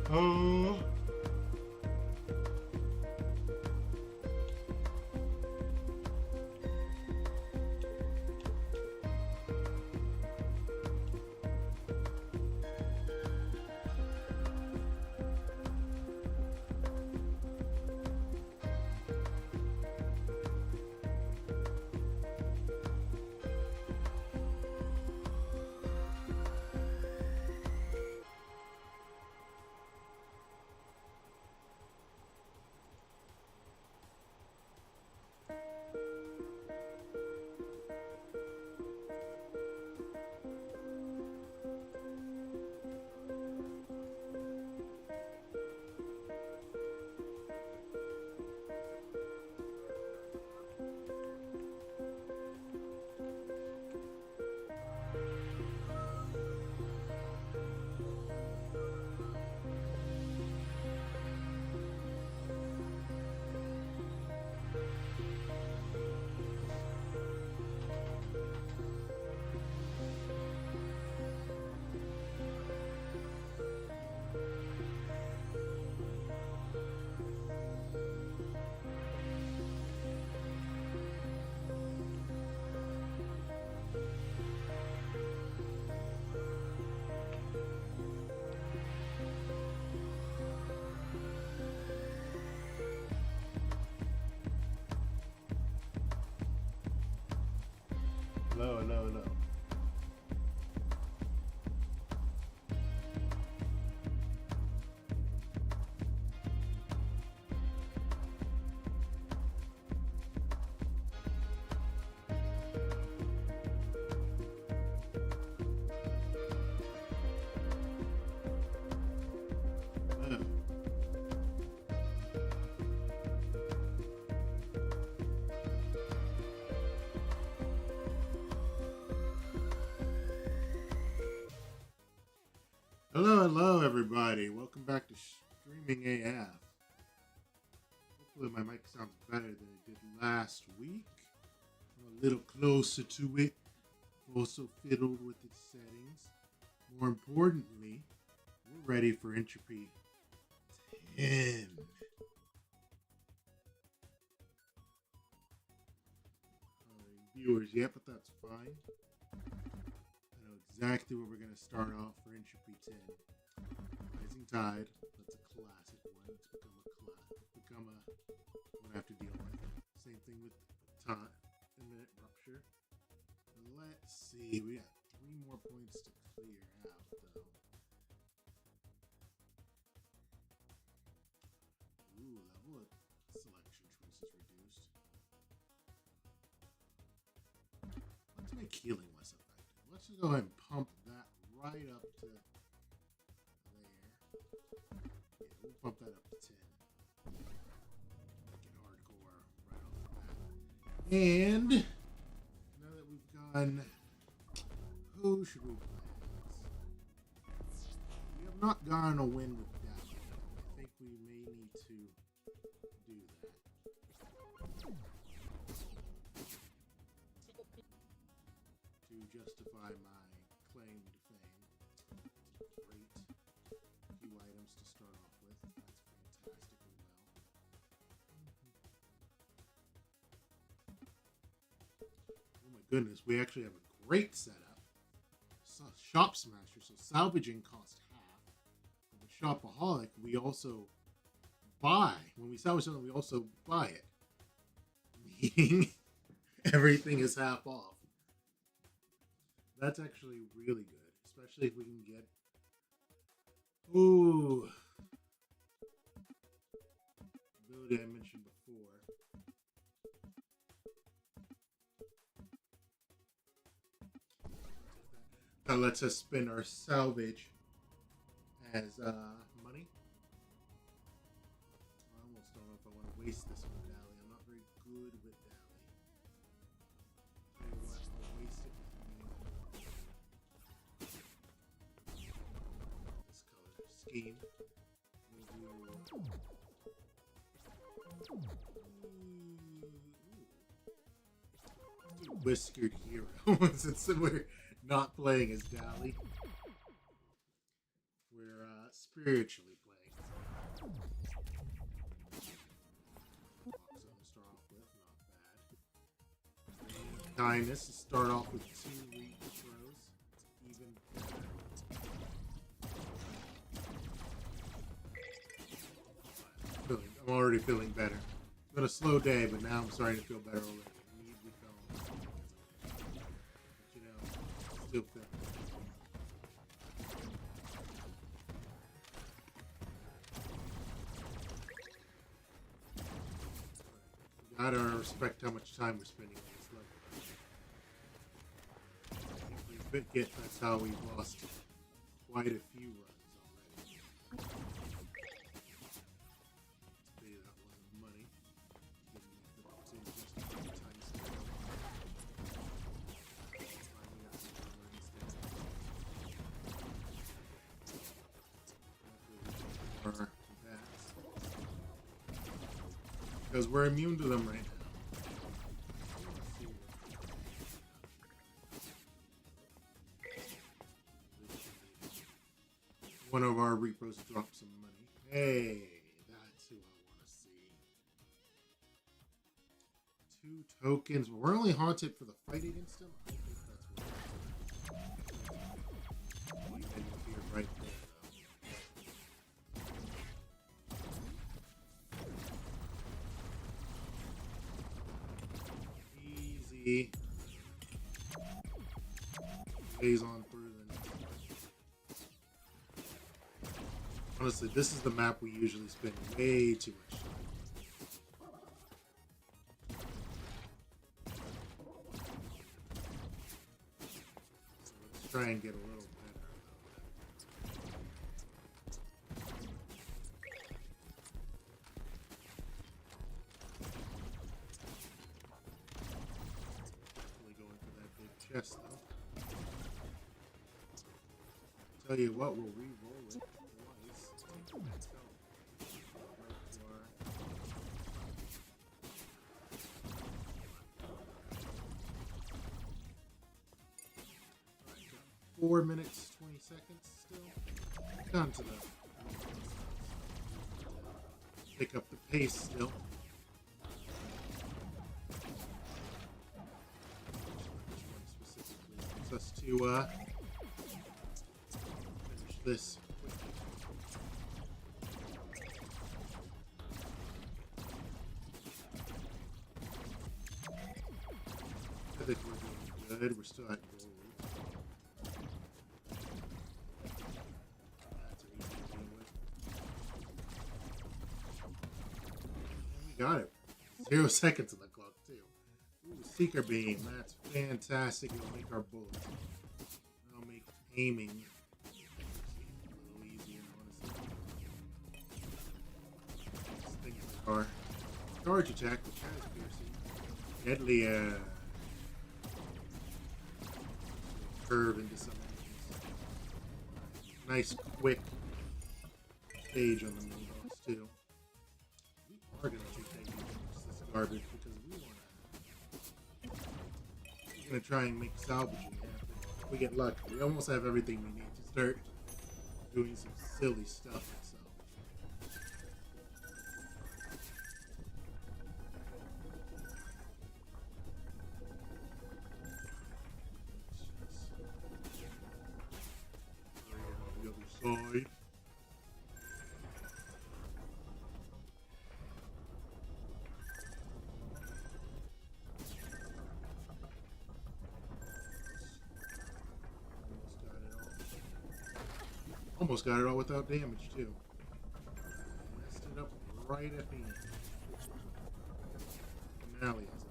Oh. No, no, no. No. Hello, hello, everybody. Welcome back to Streaming AF. Hopefully, my mic sounds better than it did last week. I'm a little closer to it. Also fiddled with its settings. More importantly, we're ready for Entropy 10. Viewers yet, but that's fine. I know exactly where we're going to start off for Entropy 10. Rising Tide. That's a classic one. It's become a one I have to deal with. Same thing with time, imminent rupture. Let's see. We got 3 more points to clear out, though. Ooh, level of selection choices reduced. Let's make healing less effective. Let's just go ahead and pump that right up to there. Yeah, we'll pump that up to 10. Make it hardcore right off the bat. And now that we've gone, who should we play as? We have not gone a win with Daphne. I think we may need to do that. To justify my claim to fame. Great few items to start off with. That's fantastically well. Oh my goodness, we actually have a great setup. Shop Smasher, so salvaging cost half. With Shopaholic, we also buy. When we salvage something, we also buy it. Meaning everything is half off. That's actually really good, especially if we can get. Ooh. Ability I mentioned before. That lets us spend our salvage as money. I almost don't know if I want to waste this with Dally. I'm not very good with Dally. Tell you what, I'll waste it with this color scheme. Whiskered Hero, since we're not playing as Dally. We're spiritually playing Start off with, not bad. Kindness to start off with 2 read throws. It's even better. I'm already feeling better. It's been a slow day, but now I'm starting to feel better already. Immediately feeling, but you know, still feeling. Gotta respect how much time we're spending on this level. If we forget, that's how we've lost quite a few runs already. Let's pay that one money. Giving me the opportunity just to find time spent. Finally got some more instead. Hopefully we can more combats. Because we're immune to them right now. One of our repros dropped some money. Hey, that's who I want to see. 2 tokens. We're only haunted for the fight against him. I think that's what we're here right there. Plays on through the next. Honestly, this is the map we usually spend way too much time on. So let's try and get a little better going for that big chest though. Tell you what, we'll re-roll it twice. Let's go. Alright, got 4 minutes, 20 seconds still. Down to the pick up the pace still. Specifically wants us to finish this quickly. I think we're doing good. We're still at gold. That's an easy to deal with. And we got it. 0 seconds on the clock too. Ooh, Seeker Beam. That's fantastic. It'll make our bullets. It'll make aiming a little easier, honestly. This thing is our charge attack, which has piercing. Deadly curve into some enemies. Nice quick stage on the main boss too. We are gonna take that this garbage because we're gonna try and make salvaging happen. If we get lucky, we almost have everything we need to start doing some silly stuff. Side. Almost got it all without damage too. Messed it up right at the end. Finale has it.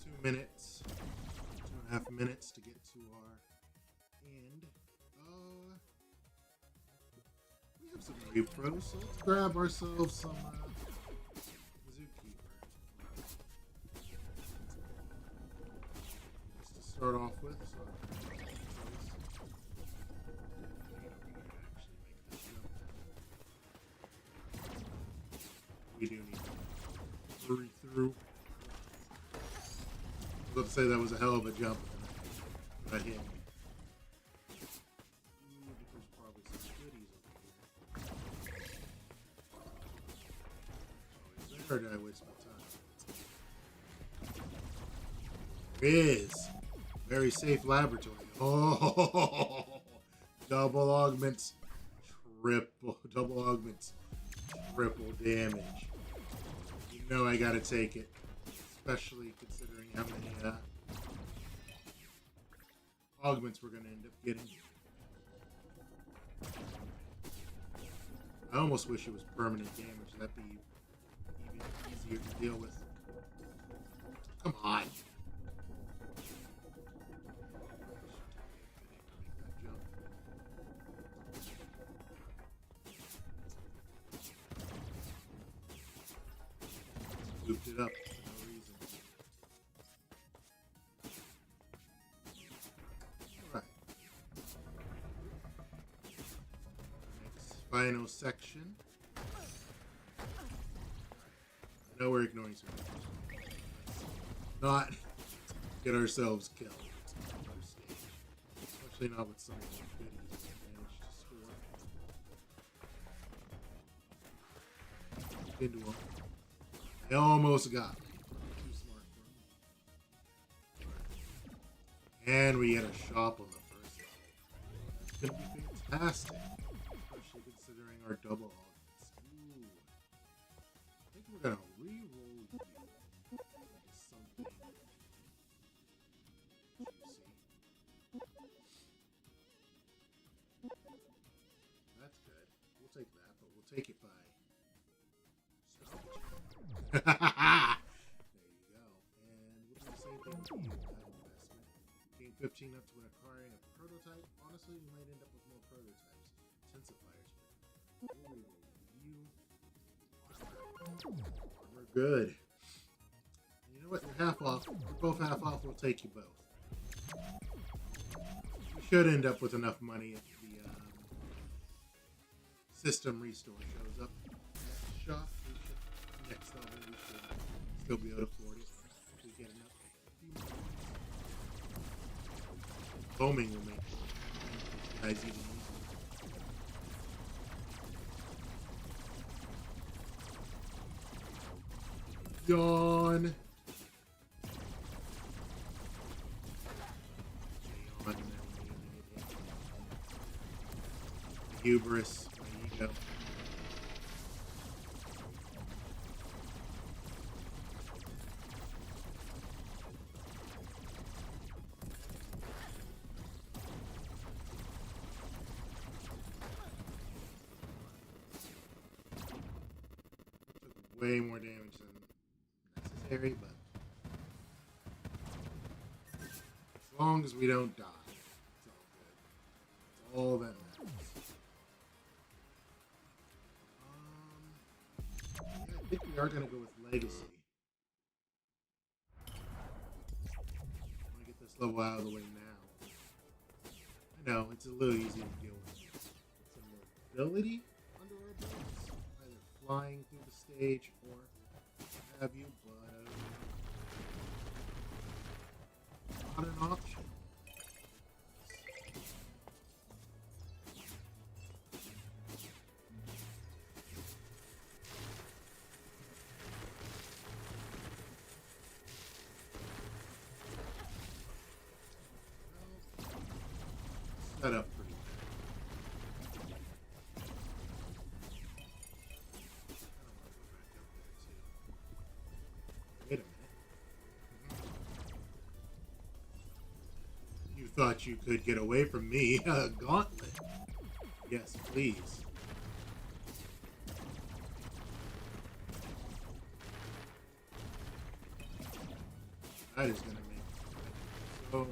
2 minutes. 2.5 minutes to get to our end. We have some repros, so let's grab ourselves some Zookeeper. Just to start off with. So we do need to hurry through. I was about to say that was a hell of a jump. Right here. Or did I waste my time? There is. Very safe laboratory. Oh, double augments. Double augments. Triple damage. You know I gotta take it. Especially considering how many augments we're gonna end up getting. I almost wish it was permanent damage. That'd be even easier to deal with. Come on. Looped it up for no reason. Alright. Next final section. I know we're ignoring some. Not get ourselves killed. First stage. Especially not with some of the goodies we managed to score. Into them. They almost got me. Too smart for me. And we get a shop on the first level. It's going to be fantastic. Especially considering our double augments. Ooh. I think we're going to re-roll you into something juicy. That's good. We'll take that, but we'll take it by there you go. And we'll do the same thing with you, that investment. Gain 15 up to when acquiring a prototype. Honestly, we might end up with more prototypes. Intensifiers. Ooh, you. Armor good. And you know what? You're half off. We're both half off. We'll take you both. We should end up with enough money if the system restore shows up. Next shop. Next level, we should still be able to afford it. If we get enough. Foaming will make guys even easier. Yawn. Hubris, my ego. Way more damage than necessary, but as long as we don't die, it's all good. It's all that matters. Yeah, I think we are going to go with Legacy. I want to get this level out of the way now. I know, it's a little easier to deal with. Some mobility under our belts. Either flying through the stage or have you, but not an option. Set up pretty bad. Wait a minute. You thought you could get away from me? A gauntlet? Yes, please. That is going to make so much.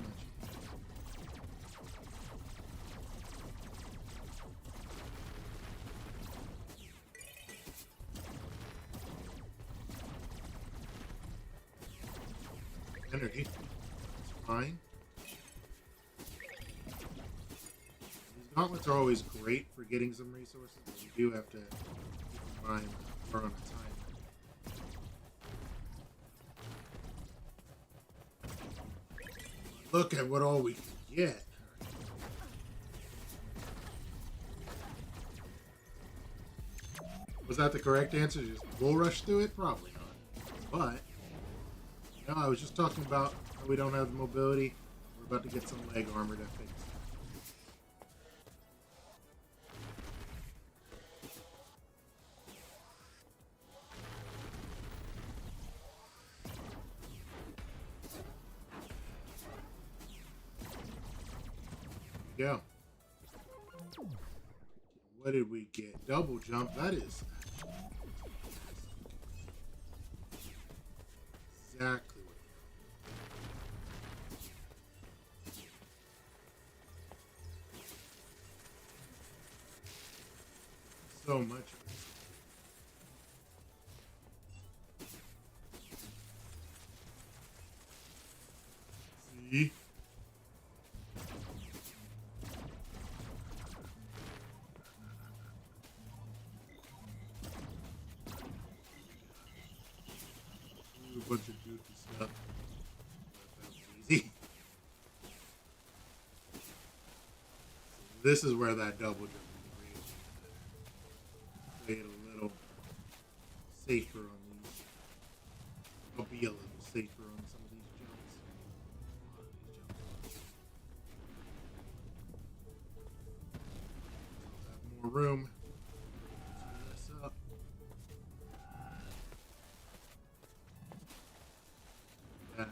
Energy. It's fine. These gauntlets are always great for getting some resources, but you do have to keep in mind we're on a timer. Look at what all we can get. Was that the correct answer? Just bull rush through it? Probably not. But, no, I was just talking about how we don't have the mobility. We're about to get some leg armor to fix. Go. What did we get? Double jump. That is exactly what so much. See? A bunch of goofy stuff. That was easy. This is where that double jump is really play it a little safer on these. I'll be a little safer on some of these jumps. I'll have more room. Screw this up. Get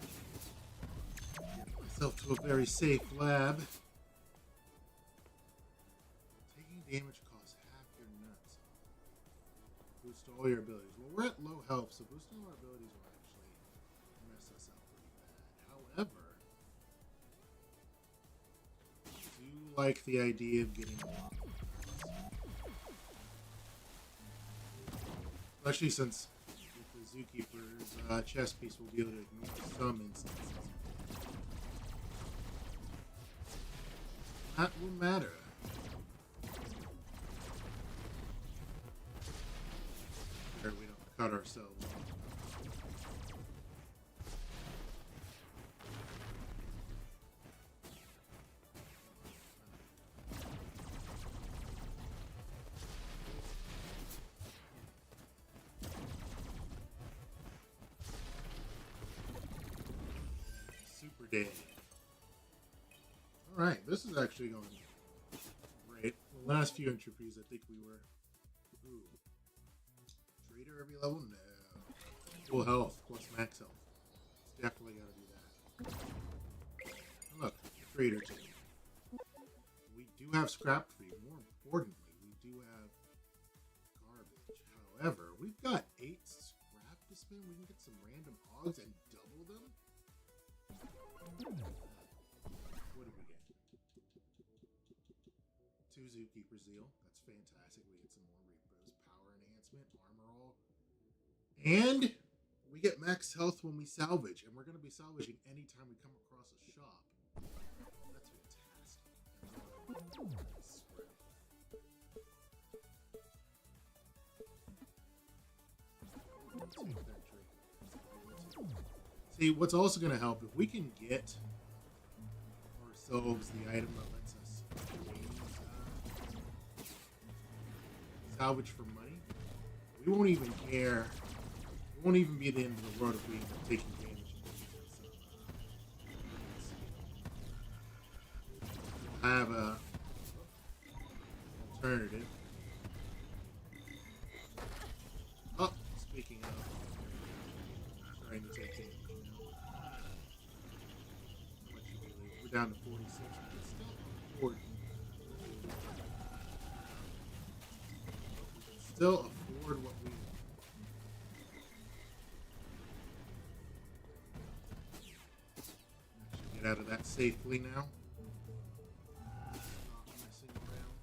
myself to a very safe lab. Taking damage costs half your nuts. Boost all your abilities. Well, we're at low health, so boosting all our abilities will actually mess us up pretty bad. However, I do like the idea of getting more. Especially since with the Zookeeper's chest piece will be able to ignore some instances. That will matter. Sure, we don't cut ourselves off. Super dead. Alright, this is actually going great. The last few entropys, I think we were... Ooh. Trader every level? No. Full health plus max health. Definitely gotta do that. And look, trader too. We do have scrap free. More importantly, we do have garbage. However, we've got 8 scrap to spend. We can get some random hogs and double them. What did we get? 2 Zookeeper Zeal. That's fantastic. We get some more Reapers. Power enhancement. Armor all. And we get max health when we salvage. And we're going to be salvaging anytime we come across a shop. That's fantastic. See, what's also going to help, if we can get ourselves the item that lets us salvage for money, we won't even care. It won't even be the end of the world if we end up taking damage. We'll have a alternative. Oh, speaking of, trying to take damage. We're down to 46. But still afford. Still afford what we. Actually, get out of that safely now. Not messing around.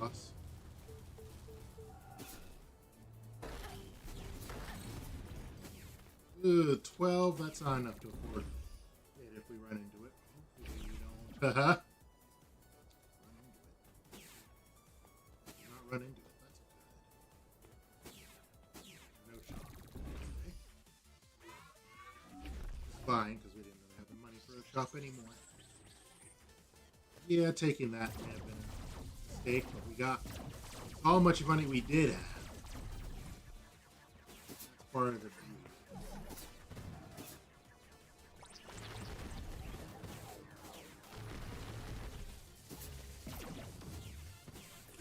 Us. 12, that's not enough to afford it if we run into it. Hopefully we don't. Haha. Not run into it. That's good. No shot. Okay. It's fine, because we didn't really have the money for a shop anymore. Yeah, taking that may have been a mistake, but we got how much money we did have. That's part of the beauty.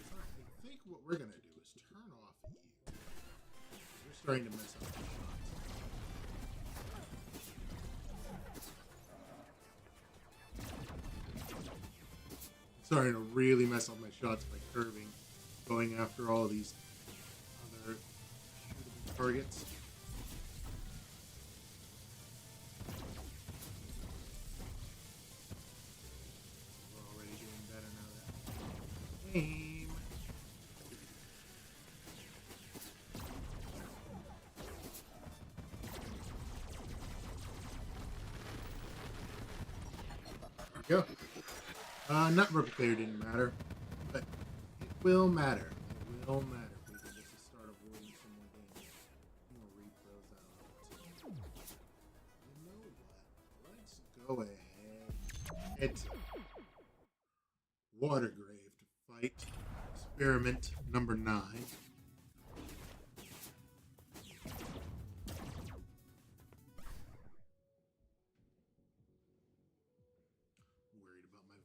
I think what we're going to do is turn off you. You're starting to mess up the shots. Starting to really mess up my shots by curving, going after all these other shootable targets. We're already doing better now that aim. There we go. Network player didn't matter, but it will matter. It will matter if we can just start avoiding some more damage. We'll read those out. You know what? Let's go ahead. It's Watergrave to fight experiment number 9.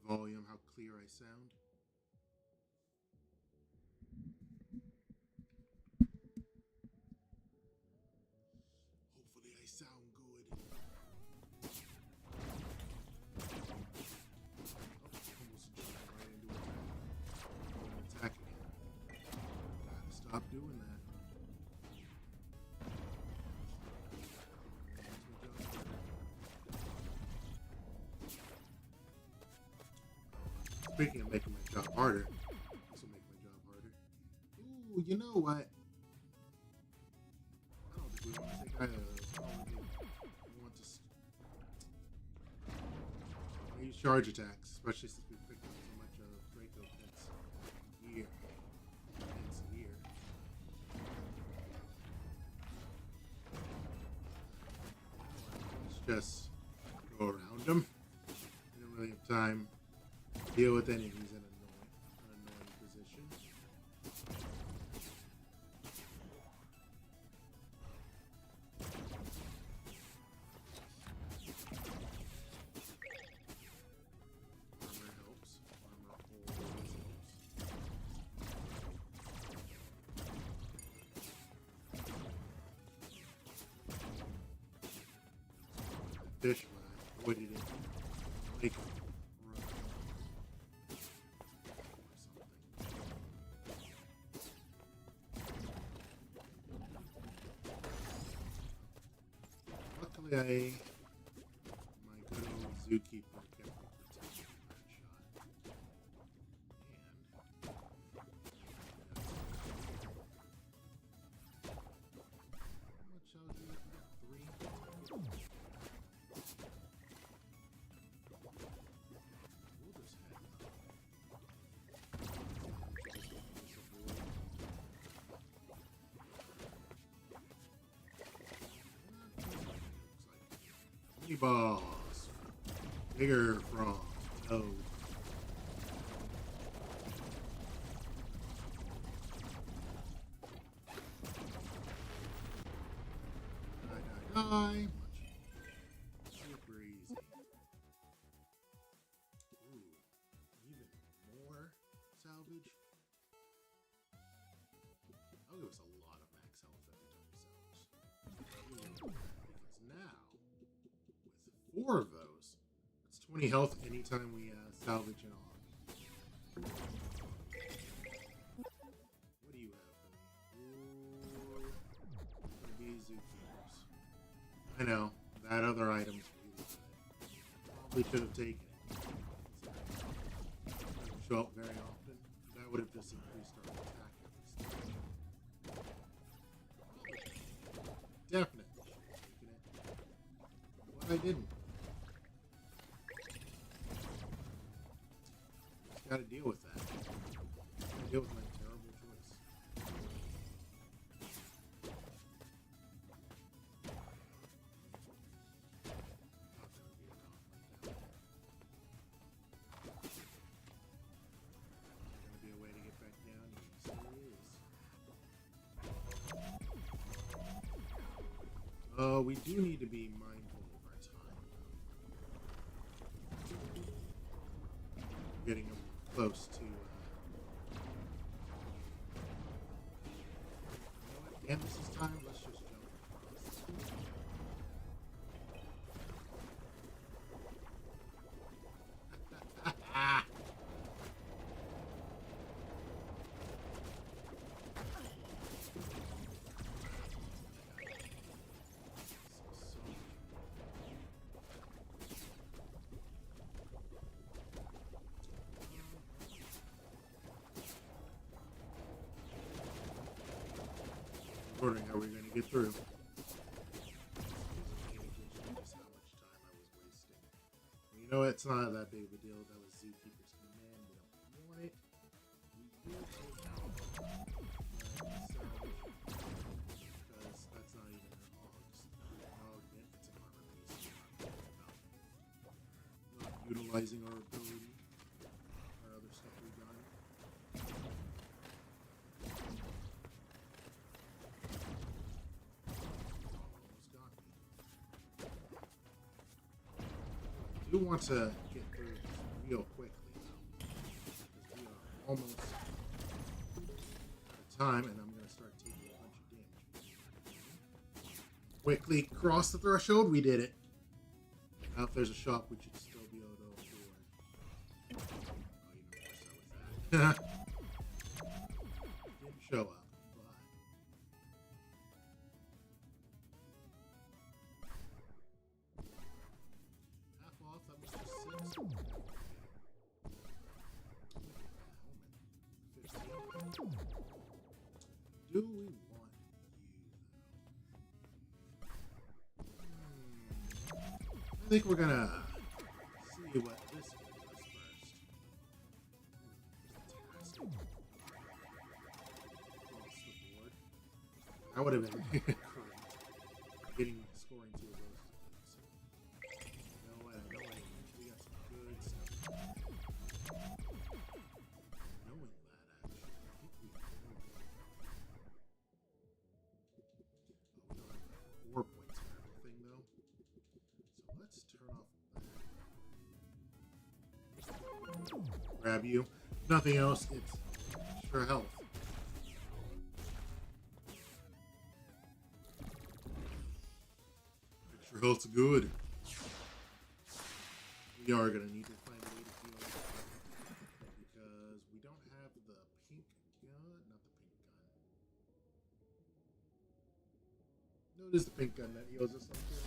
Volume, how clear I sound. Hopefully I sound good. Almost jumped right into attack. Again. Gotta stop doing that. Speaking of making my job harder, this will make my job harder. Ooh, you know what? I don't think we want to take either of those. We want to use charge attacks, especially since we picked up so much of Draco pets here. Pets here. Let's just go around them. We don't really have time. Deal with any of these in an annoying position. Armor helps. Armor always helps. Fish, but I avoided it. Like, my good old zookeeper kept me protected from that shot. How much I'll do? 3. We'll just head up. Boss. Bigger frog. No. Die. Super easy. Ooh. Even more salvage. I'll give us a lot of max health every time we salvage. Because now 4 of those. It's 20 health anytime we salvage an arm. What do you have for me? Ooh, maybe zookeepers. I know, that other item's really good. Probably should have taken it. Doesn't show up very often. That would have just increased our attack at least. Definitely should have taken it. didn't. Just gotta deal with that. Gotta deal with my terrible choice. Gonna be a way to get back down. Yes, there is. Oh, we do need to be mindful of our time. Getting close to. You know what? And this is time. Let's just jump across. Wondering how we're going to get through. Just how much time I was wasting. You know, it's not that big of a deal. That was Zookeeper's command. We don't want it. We will take out salvage because that's not even an augment. It's an armor piece. Not utilizing our ability or other stuff we've done. I do want to get through this real quickly though, because we are almost out of time, and I'm going to start taking a bunch of damage. Quickly cross the threshold. We did it. Now, if there's a shop, we should still be able to afford. Oh, even more so with that. Didn't show up. Do we want you, though? I think we're gonna see what this one does first. Fantastic. Across the board. That would have been great. Scoring two of those. No way, no way. We got some good stuff. Knowing that, actually, I think we know. We don't have 4 points for everything, though. So let's turn off that. Grab you. Nothing else. It's extra health. Extra health's good. We are going to need to find a way to heal because we don't have the pink gun. Not the pink gun. No, it is the pink gun that heals us up here.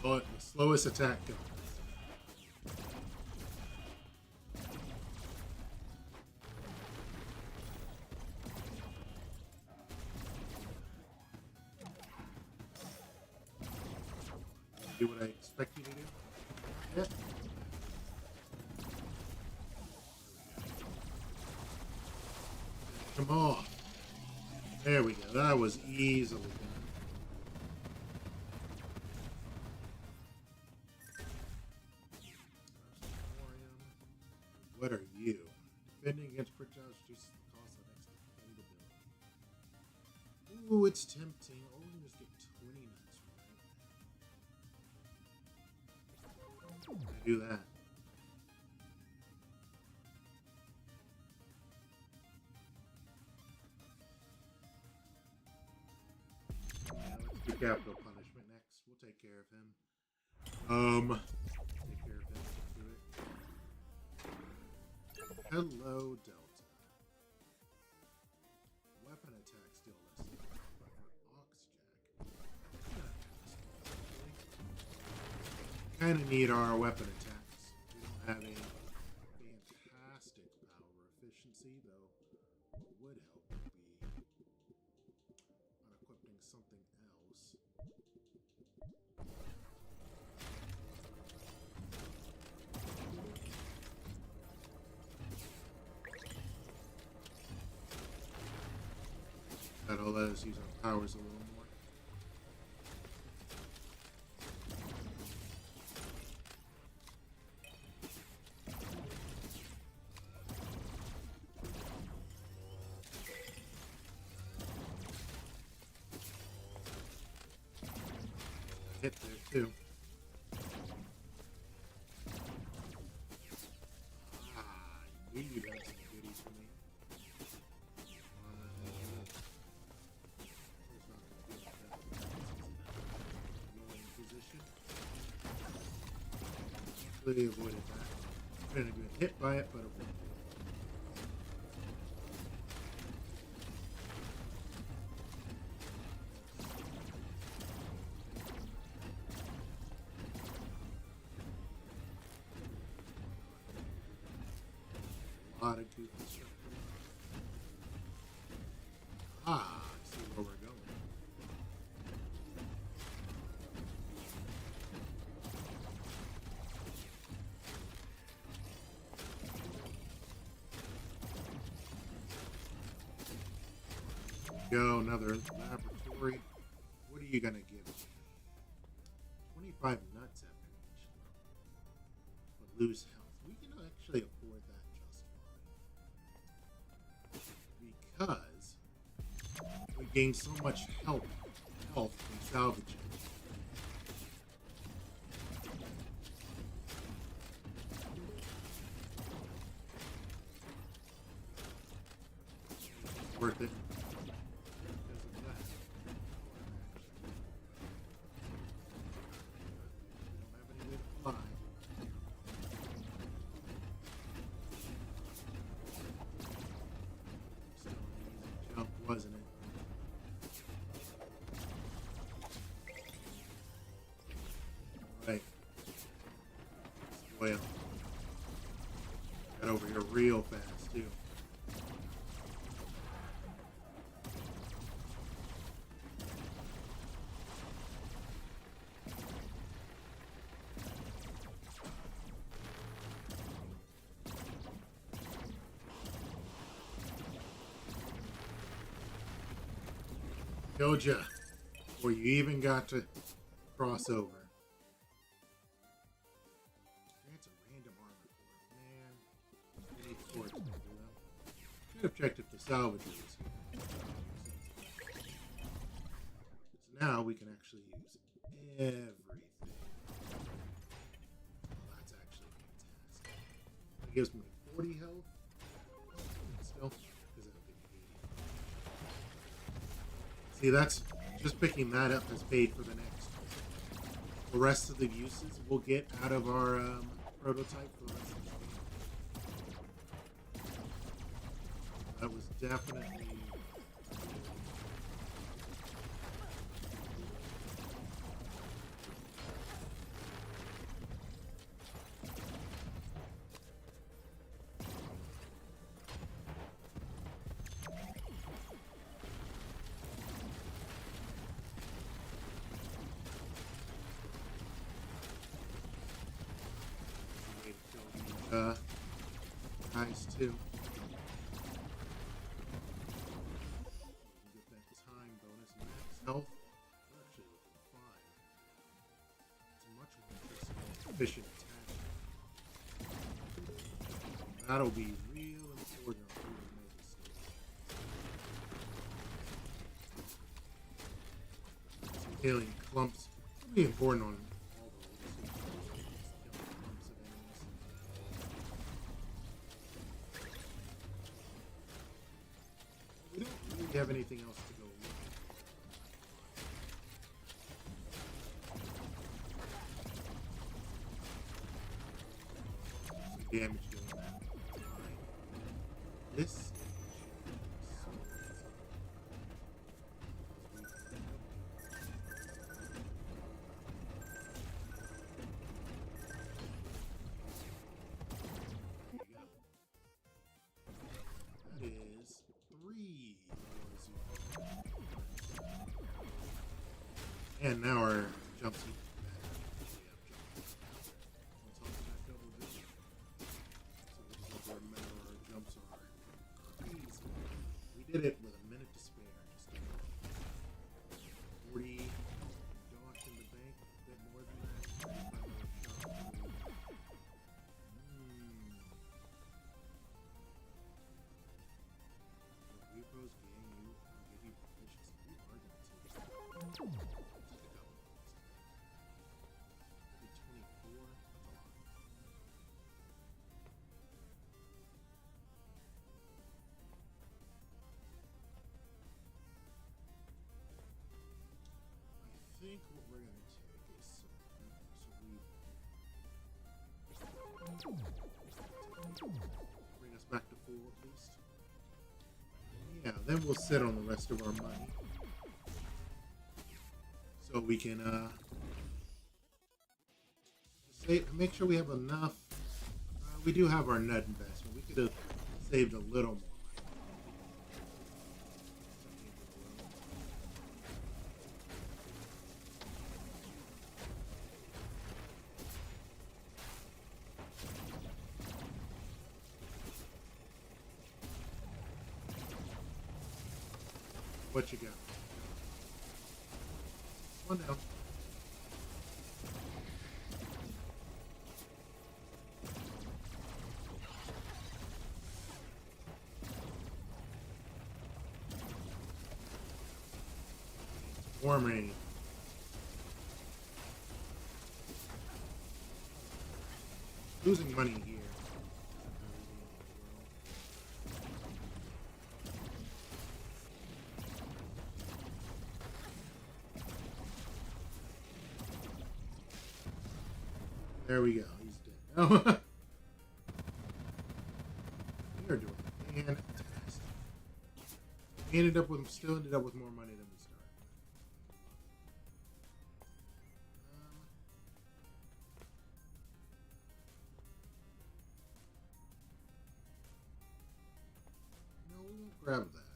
But the slowest attack goes. Do what I expect you to do. Yep. Come on. There we go. That was easily done. What are you? Defending against projectiles reduces the cost of extra defendability. Ooh, it's tempting. Oh, we just get 20 nuts right now. Do that. Yeah, let's do capital punishment now. care of him. Take care of him. Do it. Hello, Delta. Weapon attack still listed. But for Oxjack, kind of need our weapon attacks. We don't have a fantastic power efficiency, though. What would help would be unequipping something else. That'll let us use our powers a little more. Hit there too. Ah, I knew you'd have some goodies for me. Completely avoided that. I'm gonna get hit by it, but it won't. A lot of goofy stuff. Ah, I see where we're going. Go, another laboratory. What are you gonna give me? 25 nuts after each throw. But lose health. We can actually afford that just fine. Because we gain so much health from salvaging. Worth it. Wasn't it? Right. Well, got over here real fast too. Killed ya before you even got to cross over. That's a random armor core. Man, I need cords to do that. Good objective to salvage these. So now we can actually use everything. Well, that's actually fantastic. It gives me 40 health. Still. See, that's just picking that up as paid for the next. The rest of the uses we'll get out of our prototype for the rest of the game. That was definitely... nice too. Get that time bonus, max health. We're actually looking fine. It's a much more efficient attack. That'll be real important if we make a mistake. Killing clumps will be important on all the we don't really have anything else to go with. damage doing that. This. That is 3. And now our jumps even better. On top of that double jump. So remember our jumps are crazy. We did it with a minute to spare. Just 40 dosh in the bank, a bit more than that. 35 shot. Repos gain you give you proficiency. We are going to take a couple. 24. That's a lot. I think what we're going to take is bring us back to full at least. Yeah, then we'll sit on the rest of our money. So we can make sure we have enough. We do have our nut investment. We could have saved a little more. What you got? One down. Warming. Losing money here. There we go. He's dead. Oh. We are doing fantastic. We still ended up with more money than we started. No, we won't grab that.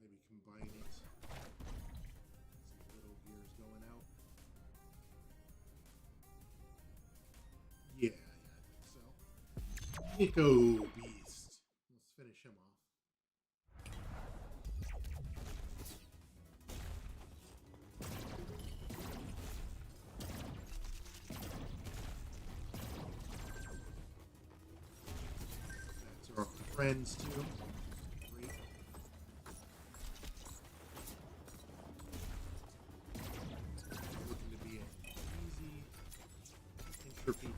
Maybe combine it. Some little gears going out. Yeah, I think so. Eco Beast. Let's finish him off. That's our friends too. Great. Looking to be an easy Entropy 10.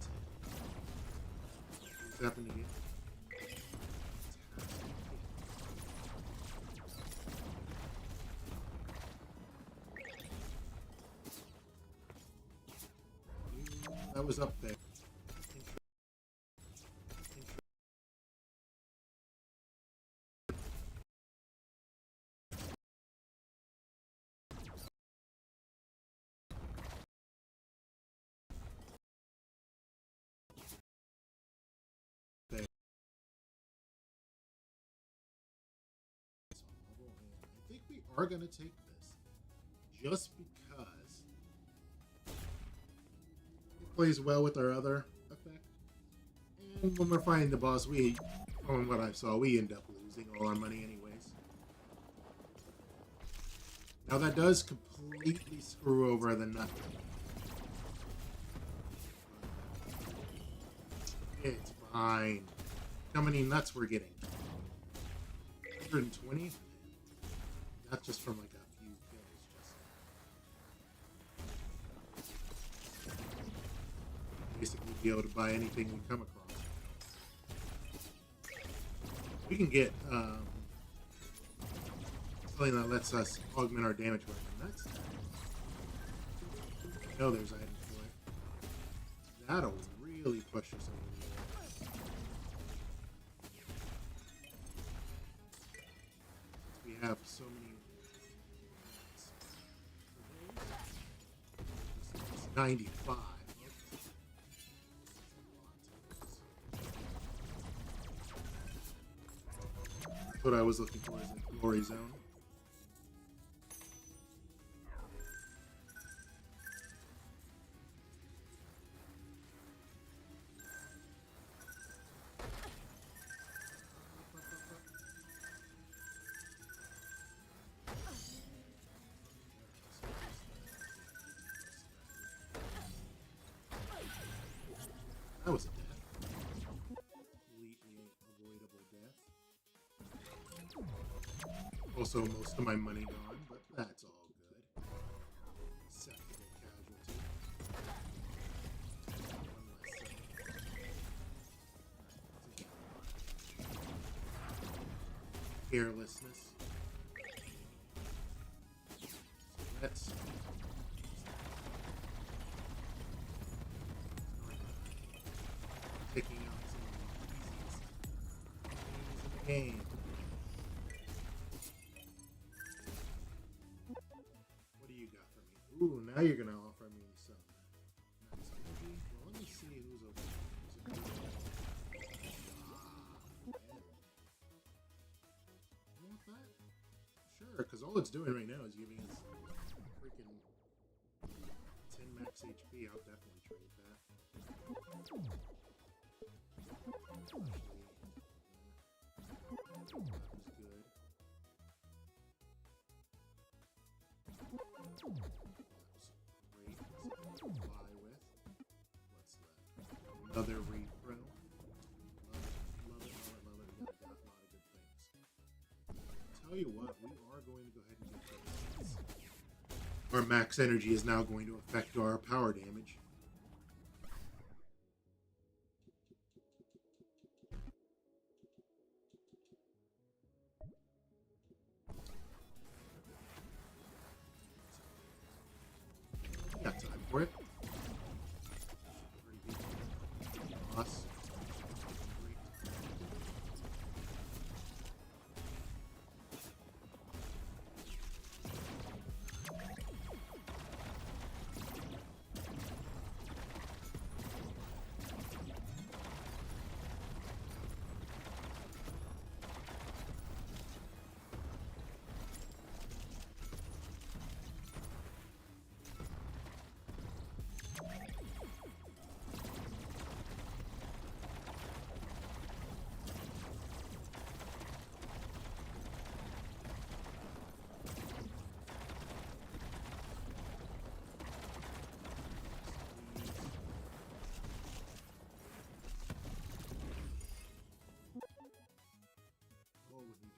What's happened again? That was up there. I think we are going to take this just because it plays well with our other effect. And when we're fighting the boss, from what I saw, we end up losing all our money anyways. Now that does completely screw over the nut. It's fine. How many nuts we're getting? 120? Not just from like a few kills, just basically be able to buy anything we come across. We can get something that lets us augment our damage weapon. That's know there's items for it. That'll really push us over the edge. We have so many. It's 95. That's what I was looking for, is a glory zone. That was a death. Completely avoidable death. Also, most of my money gone, but that's all good. Acceptable casualty. Carelessness. So let's picking out some of the easiest things in the game. What do you got for me? Ooh, now you're gonna offer me some max energy. Well, let me see who's over there. You want that? Sure, because all it's doing right now is giving us freaking 10 max HP. I'll definitely trade that. Actually, that was good. That was great. Something to fly with. What's left? Another repro. Love it. We got a lot of good things. Tell you what, we are going to go ahead and get this. Our max energy is now going to affect our power damage. Got time for it. Boss.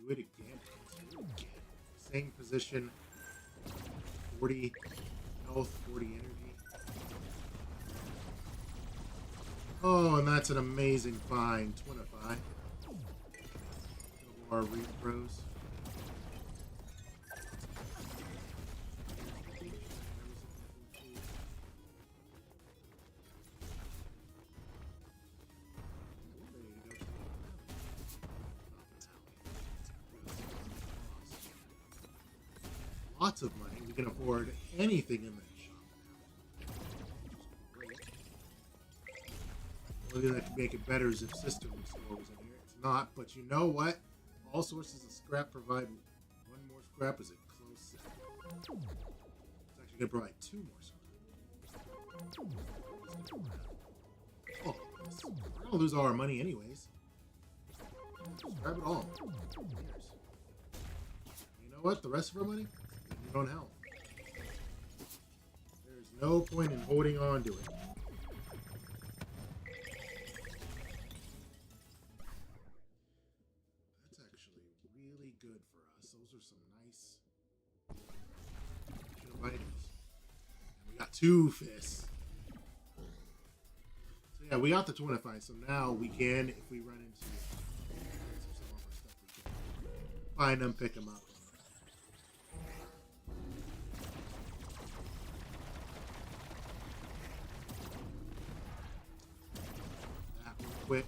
Do it again. Same position. 40 health, 40 energy. Oh, and that's an amazing find. Twinify. Double our repros. Lots of money. We can afford anything in that shop now. Great. The only thing that could make it better is if System Restore was in here. It's not, but you know what? All sources of scrap provide one more scrap as a close second. It's actually going to provide 2 more scrap. Oh, we're going to lose all our money anyways. Just grab it all. Cheers. You know what? The rest of our money? On health. There's no point in holding on to it. That's actually really good for us. Those are some nice items. And we got 2 fists. So yeah, we got the 25. So now we can, if we run into some of our stuff, we can find them, pick them up. quick.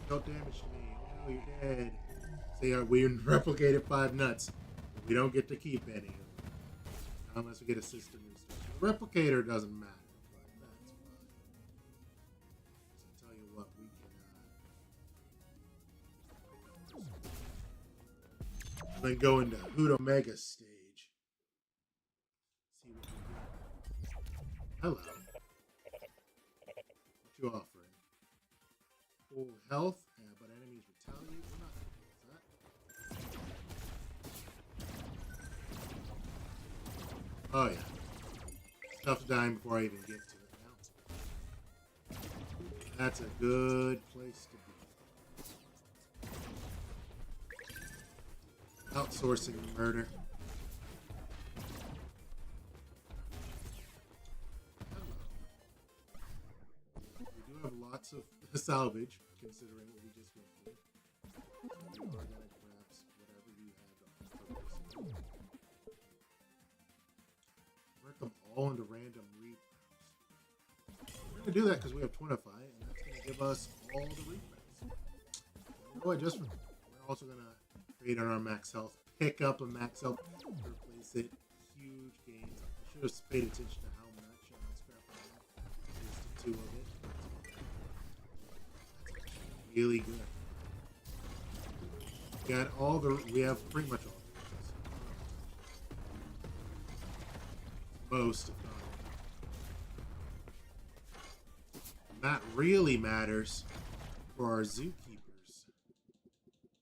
Don't damage me. Oh, you're dead. See, we replicated 5 nuts. We don't get to keep any of them. Unless we get a system restore. The replicator doesn't matter, but that's fine. So I'll tell you what, we can and then go into Hoot Omega stage. See what we get. Hello. What you offering? Full health, but enemies retaliate. We're not going to that. Oh yeah. Stuff's dying before I even get to it now. That's a good place to be. Outsourcing murder. We do have lots of salvage, considering what we just went through. So we are going to grab whatever you have to offer. Work them all into random reroutes. We're going to do that because we have Twinify, and that's going to give us all the reroutes. You know what? We're also going to create on our max health, pick up a max health, replace it. Huge gains. I should have paid attention to how much scrap I had. Wasted 2 of it. Really good. We have pretty much all the most, if not. That really matters for our zookeepers.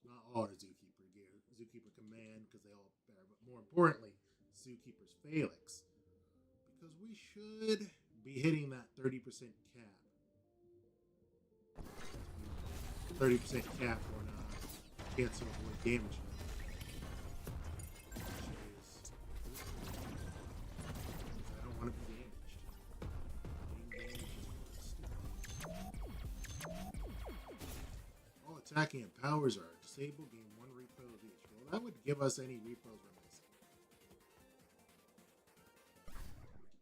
Not all our zookeeper gear. Zookeeper command, because they all bear, but more importantly, zookeeper's Phalanx. Because we should be hitting that 30% cap. 30% cap on chance to avoid damage. I don't want to be damaged. All attacking and powers are disabled. Gain 1 repo of each. Well, that would give us any repos we're missing.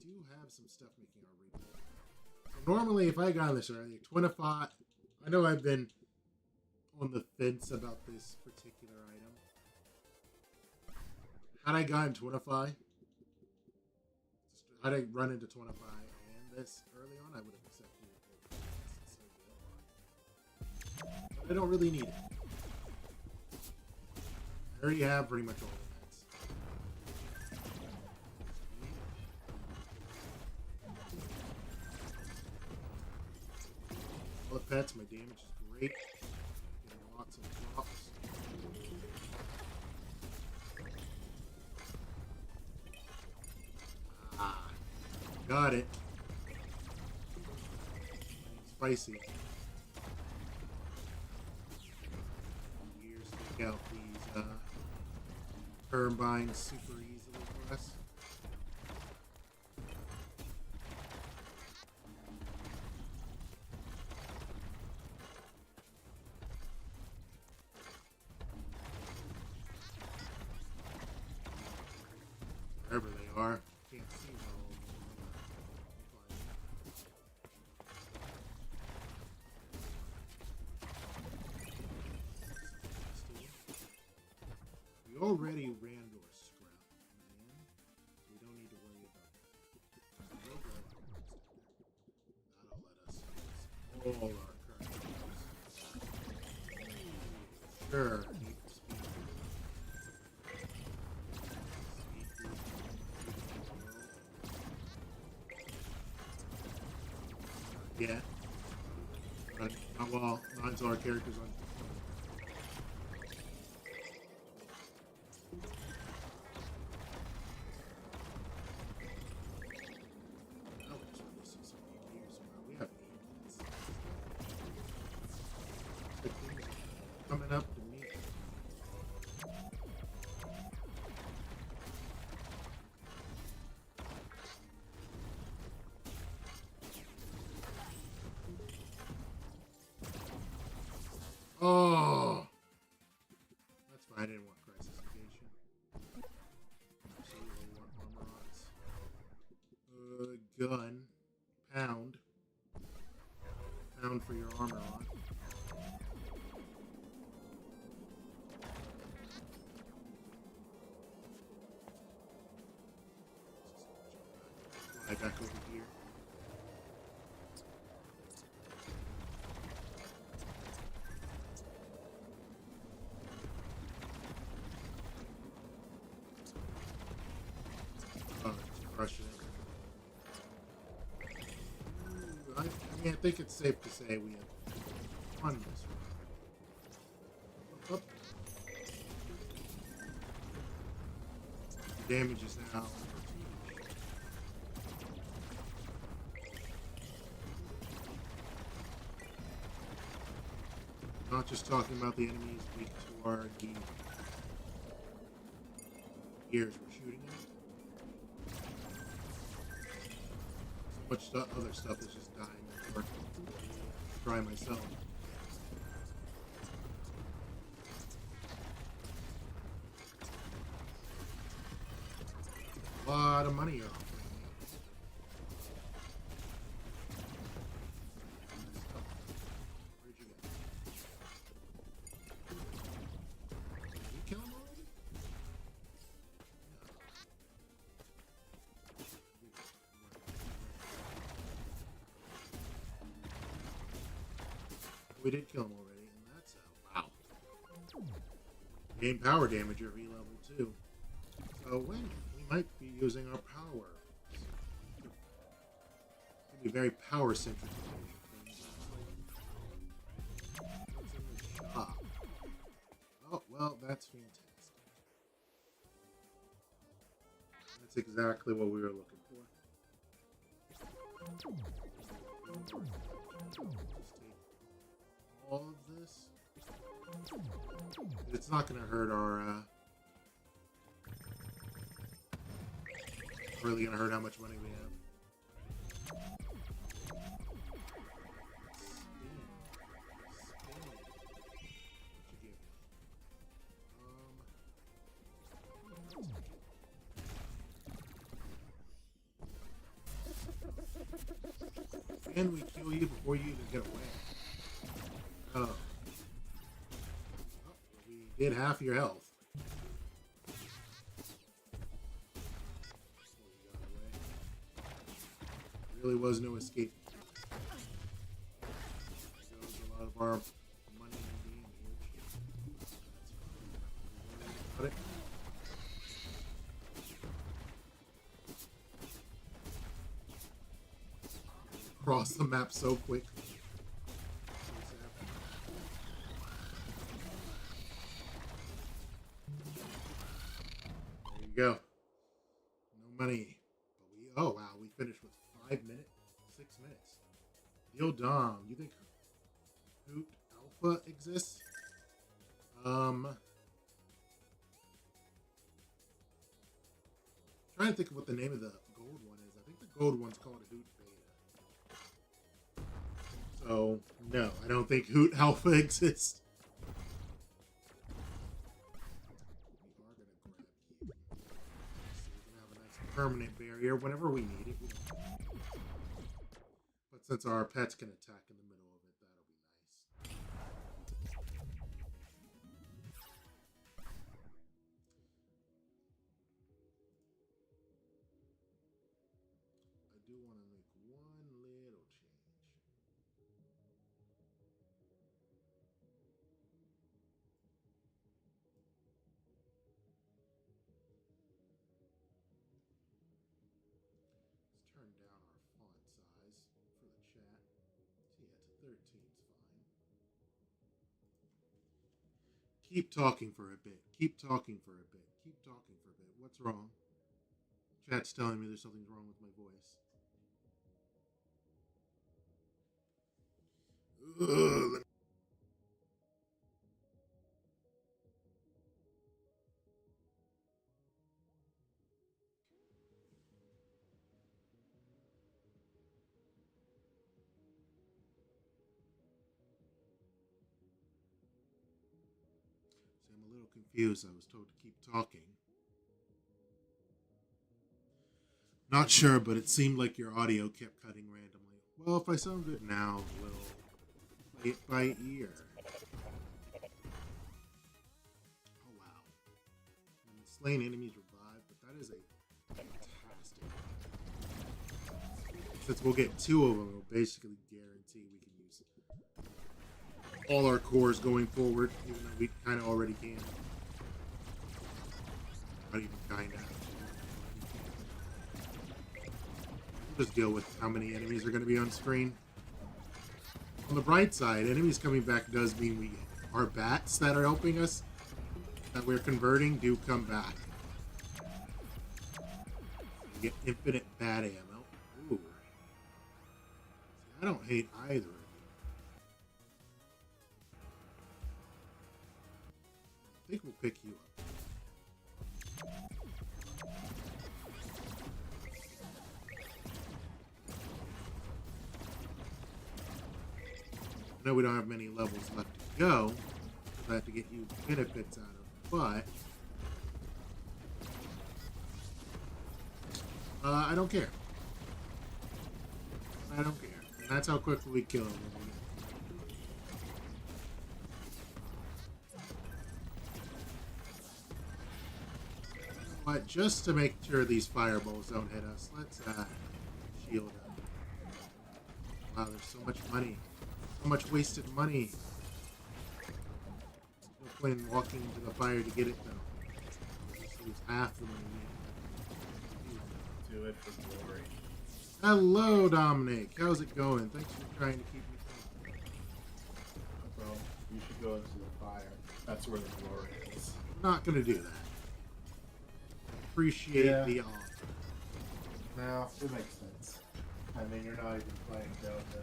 We do have some stuff making our repos. So normally, if I got on this earlier, Twinify. I know I've been on the fence about this particular item. Had I gotten Twinify, had I run into Twinify and this early on, I would have accepted it. But I don't really need it. I already have pretty much all the pets. All the pets, my damage is great. Lots of drops. Got it. Spicy. Years to take out these turbines super easily for us. Wherever they are. Can't see them all. We already ran to a scrap, man. We don't need to worry about that. That'll let us use all our current. Sure. Yeah. Not well. Not until our character's on. Coming up to me. Oh. gun. Pound. Pound for your armor on. Fly back over here. Oh, just crushing it. Ooh, I mean, I think it's safe to say we have won this one. Up. Damage is now. Not just talking about the enemies weak to our the gears we're shooting at. So much other stuff is just dying before I try myself. A lot of money off. Where'd you go? Did you kill him already? No. We did kill him already, and that's wow. Gain power damage every level too. So when we might be using our power. It'll be very power centric. What's in the shop? Oh well, that's fantastic. That's exactly what we were looking for. Just take all of this. It's not going to hurt our. Really going to hurt how much money we have. What you give me? Can we kill you before you even get away? Oh. We did half your health. Really was no escape. There goes a lot of our money in the game here. That's fine. Got it. Cross the map so quick. There you go. No money. But we oh wow, we finished with 5 minutes, 6 minutes. Yo, Dom, you think Hoot Alpha exists? Trying to think of what the name of the gold one is. I think the gold one's called Hoot Beta. So no, I don't think Hoot Alpha exists. We are gonna grab you. So we can have a nice permanent barrier whenever we need it. But since our pets can attack in the middle of it, that'll be nice. I do want to make one little change. Let's turn down our font size for the chat. So yeah, to 13 is fine. Keep talking for a bit. Keep talking for a bit. Keep talking for a bit. What's wrong? Chat's telling me there's something wrong with my voice. Ugh. See, I'm a little confused. I was told to keep talking. Not sure, but it seemed like your audio kept cutting randomly. Well, if I sound good now, we'll play it by ear. Oh, wow. And the slain enemies revive, but that is a fantastic. Since we'll get 2 of them, we'll basically guarantee we can use all our cores going forward, even though we kind of already can. Not even kind of. Just deal with how many enemies are going to be on screen. On the bright side, enemies coming back does mean our bats that are helping us, that we're converting, do come back. We get infinite bat ammo. Ooh. See, I don't hate either of you. I think we'll pick you up. I know we don't have many levels left to go, so I have to get you benefits out of, but I don't care. I don't care. And that's how quickly we kill him. But just to make sure these fireballs don't hit us, let's shield up. Wow, there's so much money. So much wasted money. No point in walking into the fire to get it though. Just lose half the money. Do it for glory. Hello, Dominic. How's it going? Thanks for trying to keep me calm. Well, you should go into the fire. That's where the glory is. I'm not gonna do that. Appreciate the offer. No, it makes sense. I mean, you're not even playing Delta.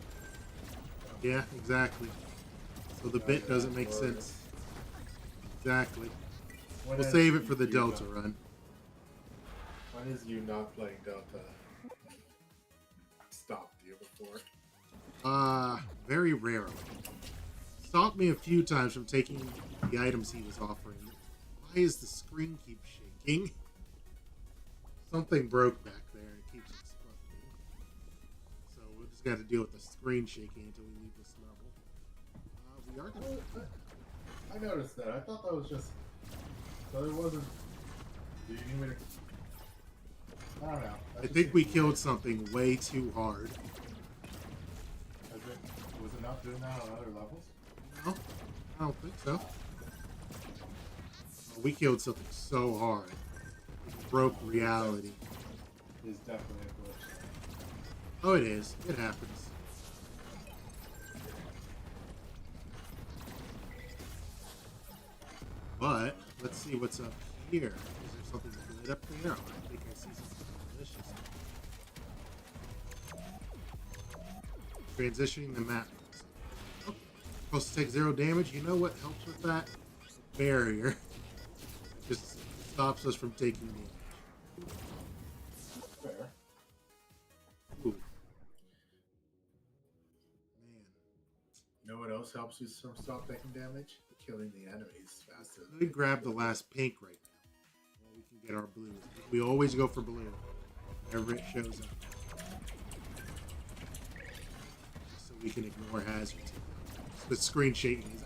Yeah, exactly. So the bit doesn't make sense. Exactly. We'll save it for the Delta run. When is you not playing Delta stopped you before? Very rarely. Stopped me a few times from taking the items he was offering. Why is the screen keep shaking? Something broke back there and it keeps exploding. So we just got to deal with the screen shaking until we leave this level. We are going to... I noticed that. I thought that was just... So it wasn't... Do you need me to... I don't know. I think we killed something way too hard. Was it not doing that on other levels? No, I don't think so. We killed something so hard. It broke reality. It's definitely a glitch. Oh, it is. It happens. But, let's see what's up here. Is there something lit up there? Oh, I think I see something delicious. Transitioning the map. Okay. Supposed to take 0 damage. You know what helps with that? Barrier. Just stops us from taking damage. Fair. Ooh. Man. You know what else helps you stop taking damage? Killing the enemies faster. We grab the last pink right now. Well, we can get our blues. We always go for blue whenever it shows up. So we can ignore hazards. The screen shaking is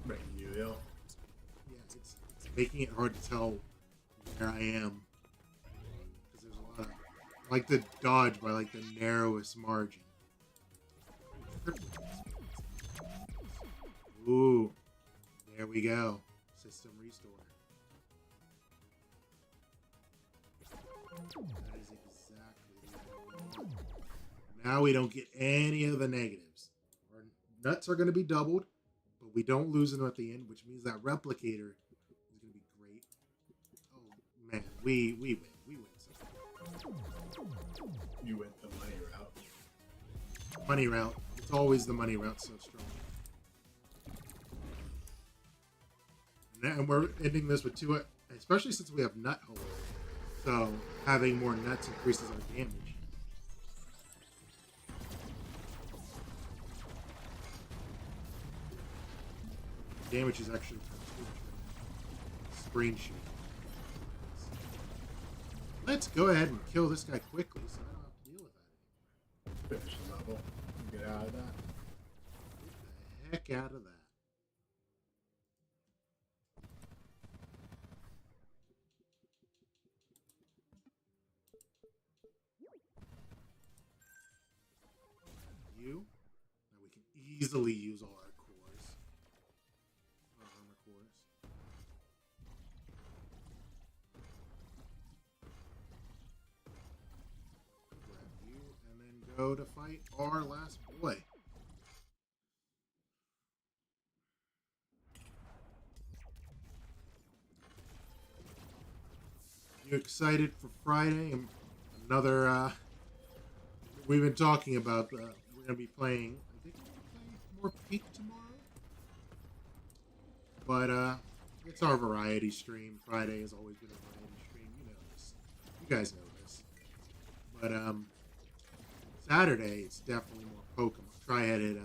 making you ill. Yeah, it's making it hard to tell where I am. Because there's a lot of... I like to dodge by like the narrowest margin. Ooh. There we go. System restore. That is exactly what we want. Now we don't get any of the negatives. Our nuts are going to be doubled, but we don't lose them at the end, which means that replicator is going to be great. Oh, man. We win. We win. You went the money route. Money route. It's always the money route so strong. And we're ending this with 2, especially since we have nut holes. So having more nuts increases our damage. Damage is actually screen shoot. Let's go ahead and kill this guy quickly so I don't have to deal with that Finish the level. Get out of that. Get the heck out of that. You. Now we can easily use all our cores. Our armor cores. Grab you and then go to fight our last boy. You excited for Friday and another we've been talking about we're gonna be playing I think we're gonna play more Peak tomorrow. But it's our variety stream. Friday has always been a variety stream, you know this. You guys know this. But Saturday it's definitely more Pokemon. Tri-headed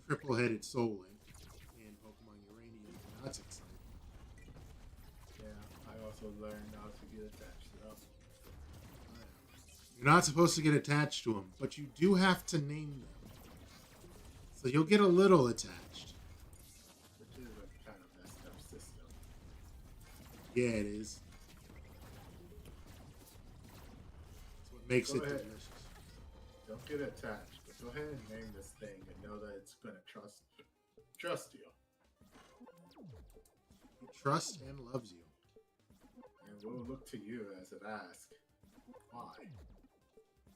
triple-headed Soul Link in Pokemon Uranium. That's exciting. Yeah, I also learned not to get attached to them. You're not supposed to get attached to them, but you do have to name them. So you'll get a little attached. Which is a kind of messed up system. Yeah, it is. That's what makes Go it ahead. delicious. Don't get attached, but go ahead and name this thing and know that it's gonna trust you. It trusts and loves you. And we'll look to you as it asks why.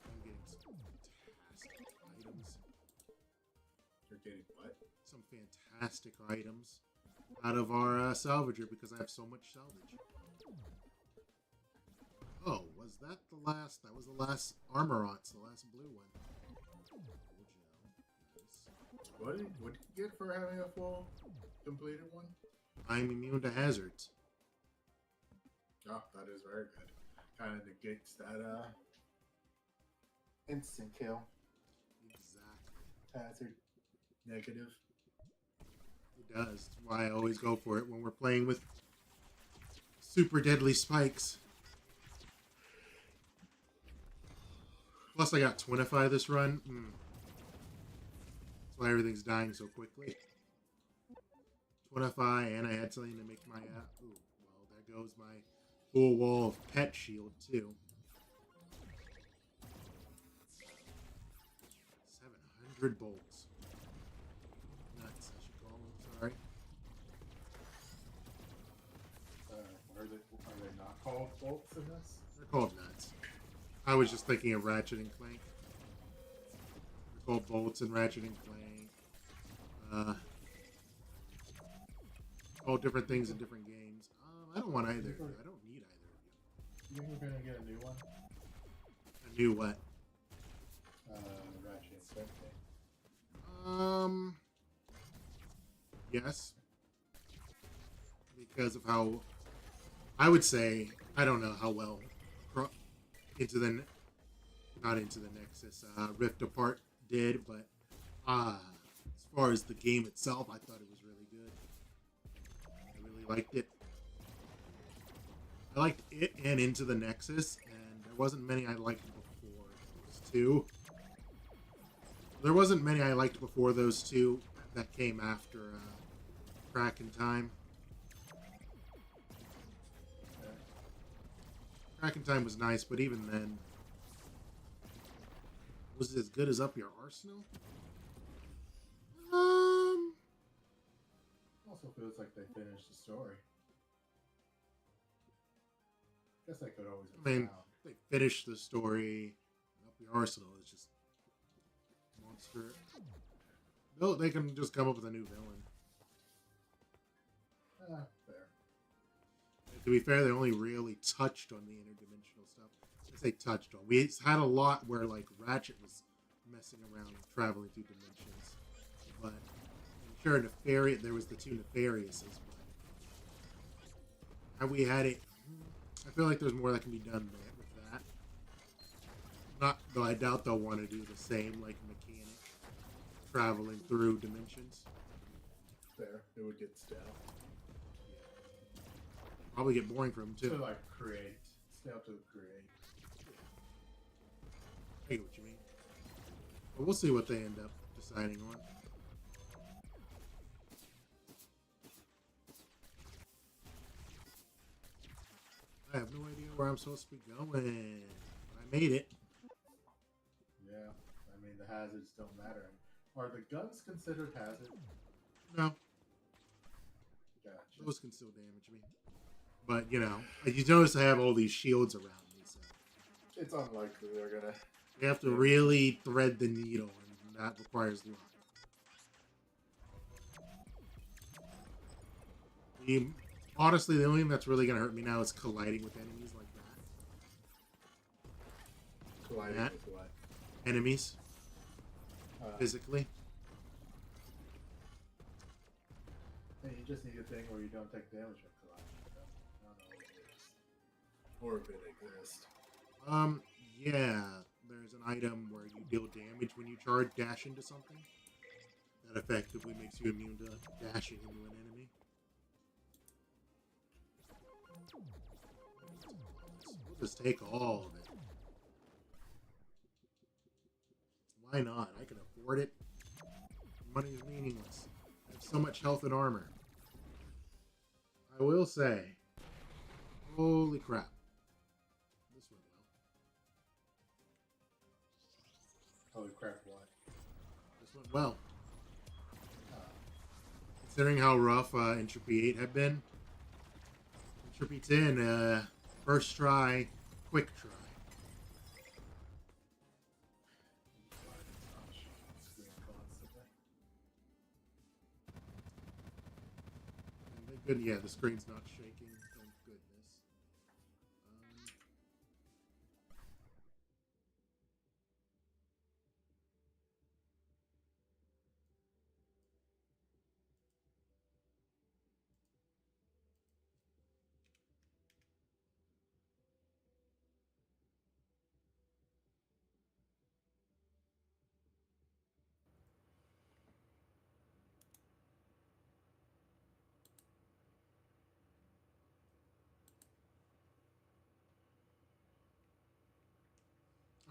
I'm getting some fantastic items. You're getting what? Some fantastic items out of our salvager because I have so much salvage. Oh, was that the last? That was the last Armorants, the last blue one. Cool gel. Nice. What did you get for having a full completed one? I'm immune to hazards. Oh, that is very good. Kind of negates that instant kill. Exactly. Hazard. Negative. It does. That's why I always go for it when we're playing with super deadly spikes. Plus, I got Twinify this run. That's why everything's dying so quickly. Twinify, and I had something to make my... ooh, well, there goes my full wall of Pet Shield, too. 700 bolts. Nuts, I should call them. Sorry. Are they not called bolts in this? They're called nuts. I was just thinking of Ratchet and Clank. They're called bolts in Ratchet and Clank. All different things in different games. I don't want either of you. I don't need either of you. You were gonna get a new one? A new what? Ratchet and Clank. Yes. Because of how... I would say, I don't know how well not Into the Nexus, Rift Apart did, but as far as the game itself, I thought it was really good. I really liked it. I liked it and Into the Nexus, and there wasn't many I liked before those two. There wasn't many I liked before those two that came after Crack in Time. Crack in Time was nice, but even then, was it as good as Up Your Arsenal? Also feels like they finished the story. Guess I could always have found. They finished the story. Up Your Arsenal is just monster. No, they can just come up with a new villain. Fair. To be fair, they only really touched on the interdimensional stuff. I say touched on. We had a lot where like Ratchet was messing around, traveling through dimensions. But I'm sure Nefarious, there was the two Nefariouses. But have we had it? I feel like there's more that can be done there with that. Not though. I doubt they'll want to do the same like mechanic, traveling through dimensions. Fair. It would get stale. Probably get boring for them too. To like create stay up to grade. I get what you mean. But we'll see what they end up deciding on. I have no idea where I'm supposed to be going. But I made it. Yeah, I mean, the hazards don't matter. Are the guns considered hazard? No, Gotcha. those can still damage me. But, you know, like you notice I have all these shields around me, so It's unlikely they're gonna. you have to really thread the needle, and that requires luck. Honestly, the only thing that's really going to hurt me now is colliding with enemies like that. Colliding That. with what? Enemies, physically. Hey, you just need a thing where you don't take damage from colliding with them. I don't know what it is. Or if it exists. Yeah. There's an item where you deal damage when you dash into something. That effectively makes you immune to dashing into an enemy. We'll just take all of it. Why not? I can afford it. Money is meaningless. I have so much health and armor. I will say, holy crap. This went well. Holy crap, what? This went well. Considering how rough Entropy 8 had been, Entropy 10, first try, quick try. And thank goodness, yeah, the screen's not shaking. Thank goodness.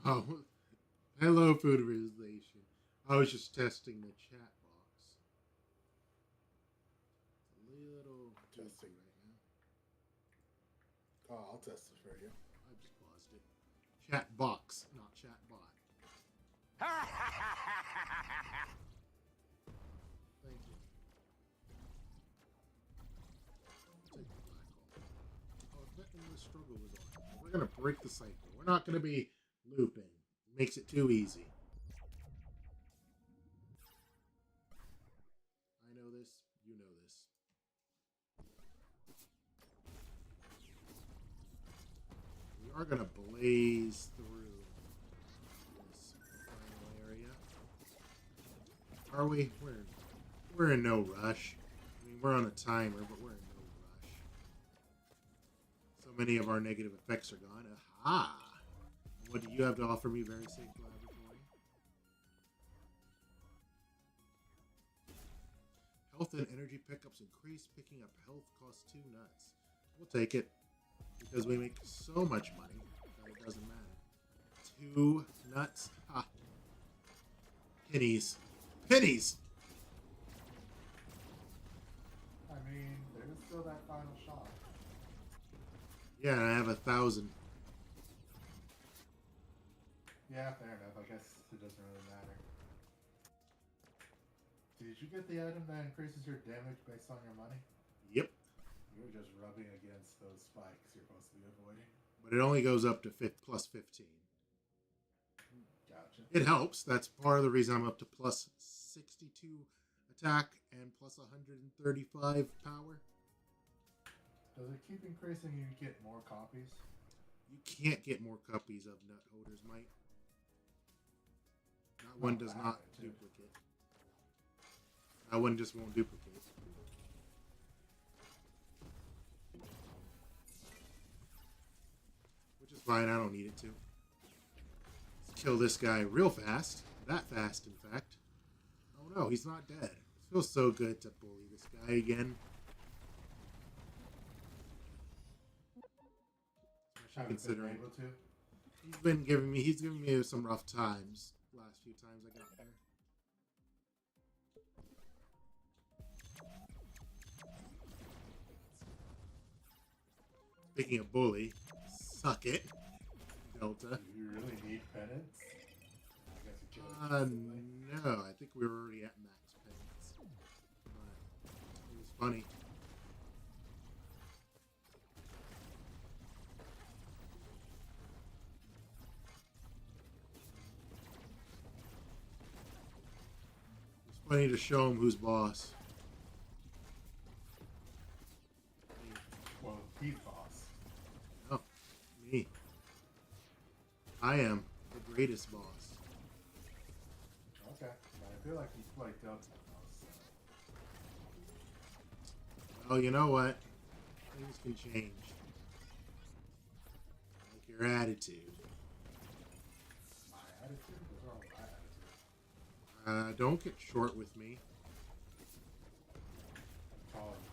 Oh, hello, food realization. I was just testing the chat box. It's a little Testing. right now. Oh, I'll test it for you. I just paused it. Chat box, not chat bot. Thank you. Take the black hole. Oh, that endless struggle is on. We're gonna break the cycle. We're not gonna be looping. Makes it too easy. I know this. You know this. We are gonna blaze through this final area. Are we? We're in no rush. I mean, we're on a timer, but we're in no rush. So many of our negative effects are gone. Aha! What do you have to offer me, Very Safe Laboratory? Health and energy pickups increase. Picking up health costs 2 nuts. We'll take it. Because we make so much money that it doesn't matter. 2 nuts? Ha! Pennies. Pennies! I mean, there's still that final shot. Yeah, and I have 1,000. Yeah, fair enough. I guess it doesn't really matter. Did you get the item that increases your damage based on your money? Yep. You're just rubbing against those spikes you're supposed to be avoiding. But it only goes up to plus 15. Gotcha. It helps. That's part of the reason I'm up to plus 62 attack and plus 135 power. Does it keep increasing and you get more copies? You can't get more copies of Nut Holders Might. That one does not duplicate. That one just won't duplicate. Which is fine, I don't need it to. Let's kill this guy real fast. That fast, in fact. Oh no, he's not dead. It feels so good to bully this guy again. Especially Haven't been considering able to. he's giving me some rough times last few times I got there. Speaking of bully, suck it, Delta. Do you really need penance? I guess you kill it instantly. No, I think we were already at max penance. But it was funny. It's funny to show him who's boss. Well, he's boss. Oh, me. I am the greatest boss. Okay. But I feel like he's like Delta boss. So. Well, you know what? Things can change. Like your attitude. My attitude? What's wrong with my attitude? Don't get short with me. I'm calling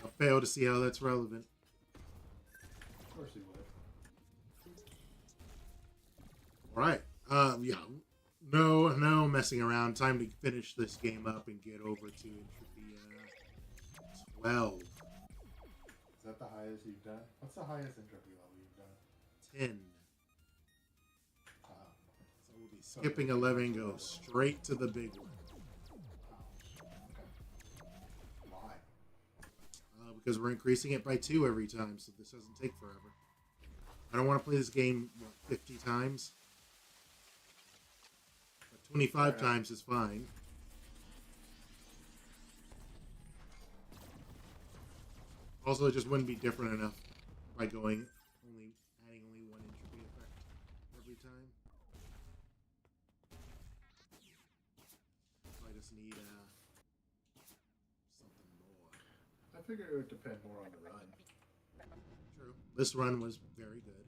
I'll fail to see how that's relevant. Of course he would. Alright. Yeah. No messing around. Time to finish this game up and get over to Entropy 12. Is that the highest you've done? What's the highest entropy level you've done? 10. Wow. So we'll be skipping 11 and go straight to the big one. Ouch. Okay. Why? Because we're increasing it by 2 every time, so this doesn't take forever. I don't want to play this game 50 times. But 25 times is fine. Also, it just wouldn't be different enough by adding only 1 entropy effect every time. So I just need something more. I figured it would depend more on the run. True. This run was very good.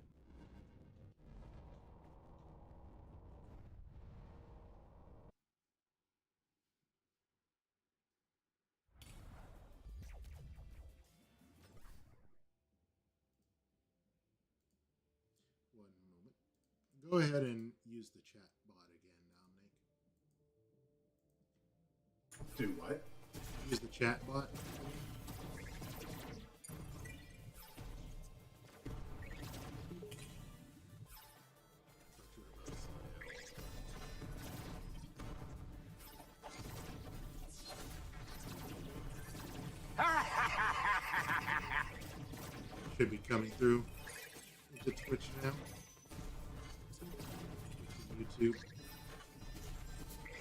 One moment. Go ahead and use the chat bot again, Dominic. Do what? Use the chat bot. Should be coming through into Twitch now. YouTube.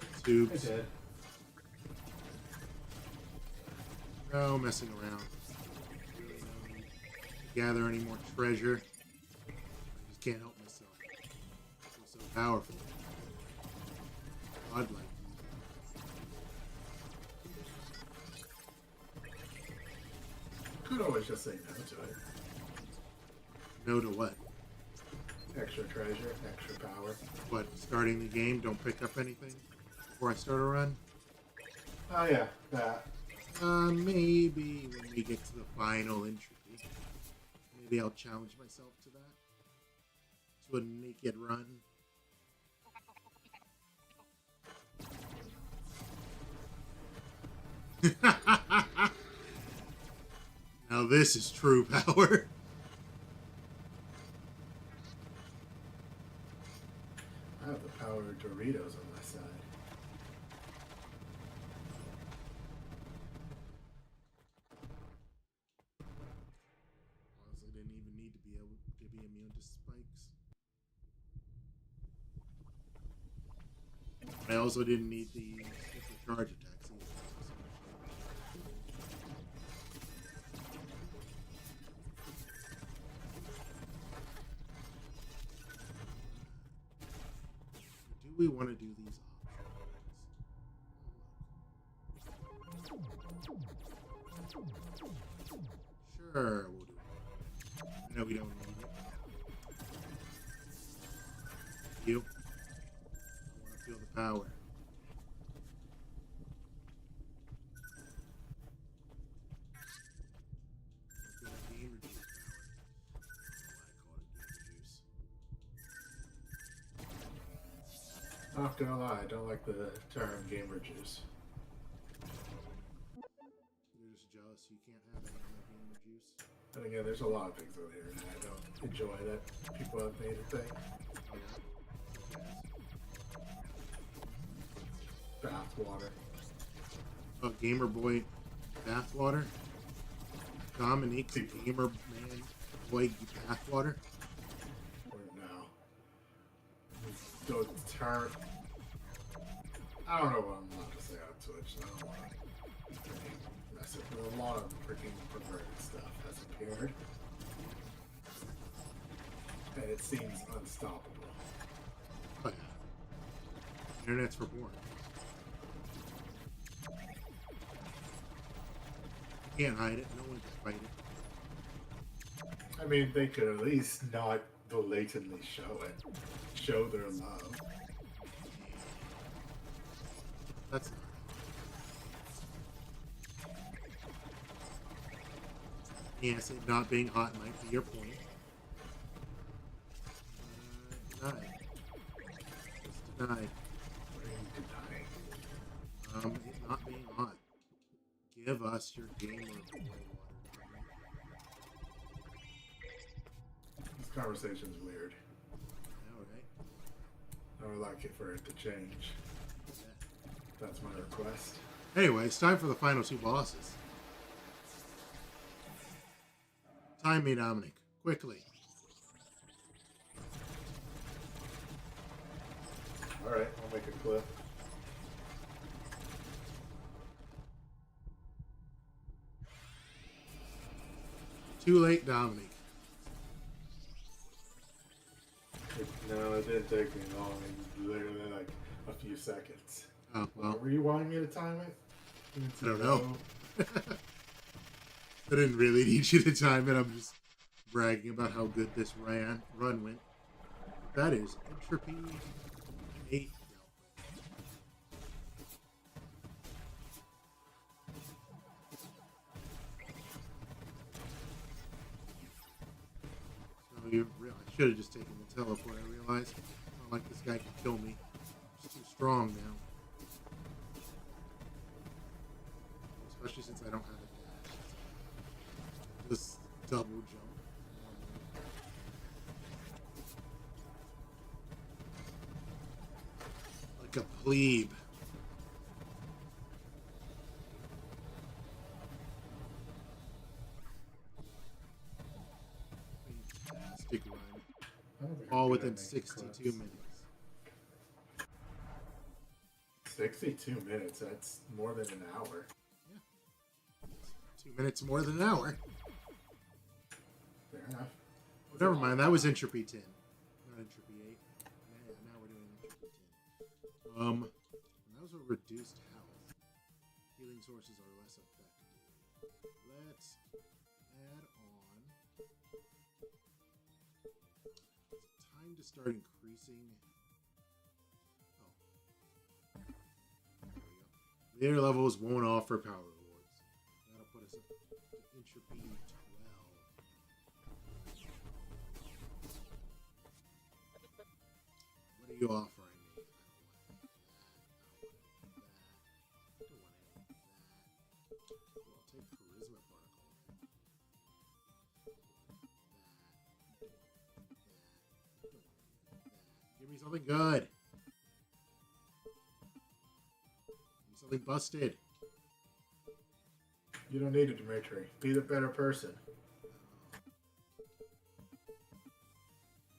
I Tubes. did. No messing around. Really no need to gather any more treasure. I just can't help myself. It's so powerful. Godlike. Could always just say no to it. No to what? Extra treasure, extra power. What, starting the game, don't pick up anything before I start a run? Oh yeah, that. Maybe when we get to the final entropy. Maybe I'll challenge myself to that. To a naked run. Now this is true power. I have the power of Doritos on my side. Honestly, didn't even need to be able to be immune to spikes. I also didn't need the charge attacks either. Do we want to do these options? Sure, we'll do it. I know we don't need it. You. I want to feel the power. Not gonna lie, I don't like the term gamer juice. You're just jealous you can't have any of my gamer juice. And again, there's a lot of things out here that I don't enjoy that people have made a thing. Oh, yeah? Bath water. Oh, Gamer Boy bathwater? Dominique's Gamer Man Boy bathwater? Or no. The term. I don't know what I'm allowed to say on Twitch. I don't want to mess it. But a lot of freaking perverted stuff has appeared. And it seems unstoppable. Oh, yeah. Internet's for porn. You can't hide it. No one can fight it. I mean, they could at least not blatantly show it. Show their love. That's not it. Yes, it not being hot might be your point. Denied. It's denied. What are you denying? It not being hot. Give us your Gamer Boy water. This conversation's weird. All right. I would like it for it to change. That's my request. Anyway, it's time for the final two bosses. Time me, Dominic. Quickly. Alright, I'll make a clip. Too late, Dominic. No, it didn't take me long. Literally like a few seconds. Oh, well. Were you wanting me to time it? I don't know. I didn't really need you to time it. I'm just bragging about how good this run went. That is Entropy 8. So I should have just taken the teleport. I realized. I don't like this guy can kill me. He's too strong now. Especially since I don't have a dash. Just double jump. Like a plebe. Fantastic run. All within 62 minutes. 62 minutes? That's more than an hour. 2 minutes more than an hour. Fair enough. Well, never mind, that was Entropy 10. Not Entropy 8. Yeah, now we're doing Entropy 10. When those are reduced health, healing sources are less effective. Let's add on. It's time to start increasing. Oh. There we go. Later levels won't offer power rewards. That'll put us at Entropy 12. What are you offering me? I don't want that. I don't want any of that. Well, I'll take Charisma Particle. Give me something good. Give me something busted. You don't need it, Dimitri. Be the better person.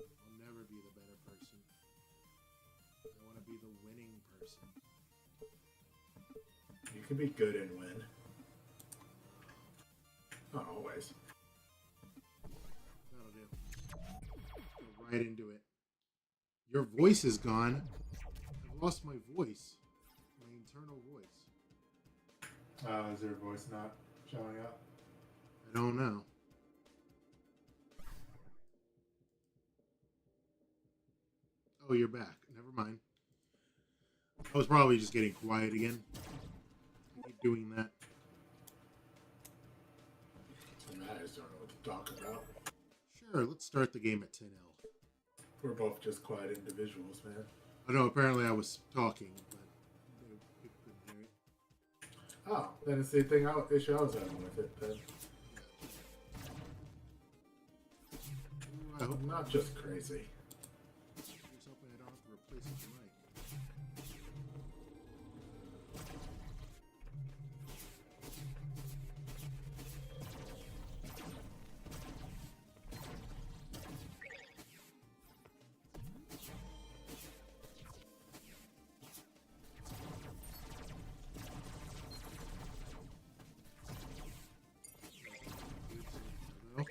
I'll never be the better person. I want to be the winning person. You can be good and win. Not always. That'll do. Go right into it. Your voice is gone. I've lost my voice. My internal voice. Is your voice not showing up? I don't know. Oh, you're back. Never mind. I was probably just getting quiet again. I keep doing that. And I just don't know what to talk about. Sure, let's start the game at 10L. We're both just quiet individuals, man. I know apparently I was talking, but people couldn't hear it. Oh, then it's the thing issue I was having with it then. I hope I'm not just crazy. I was hoping I don't have to replace the mic. No?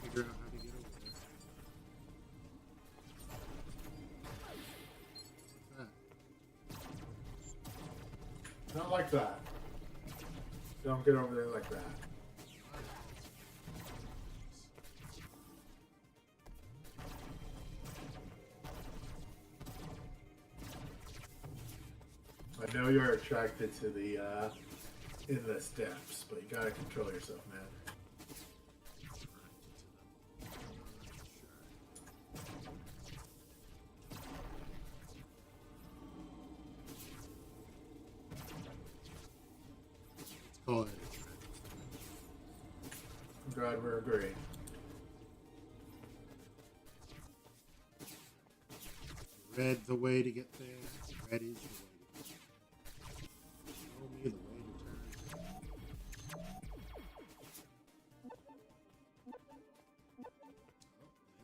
Figure out how to get over there. What's that? Not like that. Don't get over there like that. I know you're attracted to the endless depths, but you gotta control yourself, man. Let's call it a trend. I'm glad we're agreeing. Red's the way to get there. Red is the way to get there. Show me the way to turn.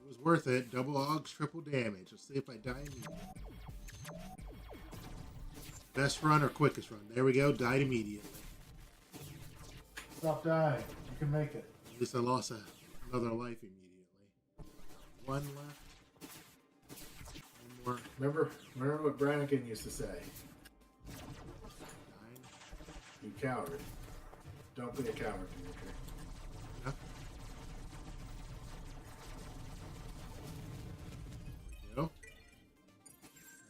It was worth it. Double Og's triple damage. Let's see if I die immediately. Best run or quickest run? There we go. Died immediately. Stop dying. You can make it. At least I lost another life immediately. One left. One more. Remember what Brannigan used to say? 9. You coward. Don't be a coward, Dimitri. Yeah. There we go.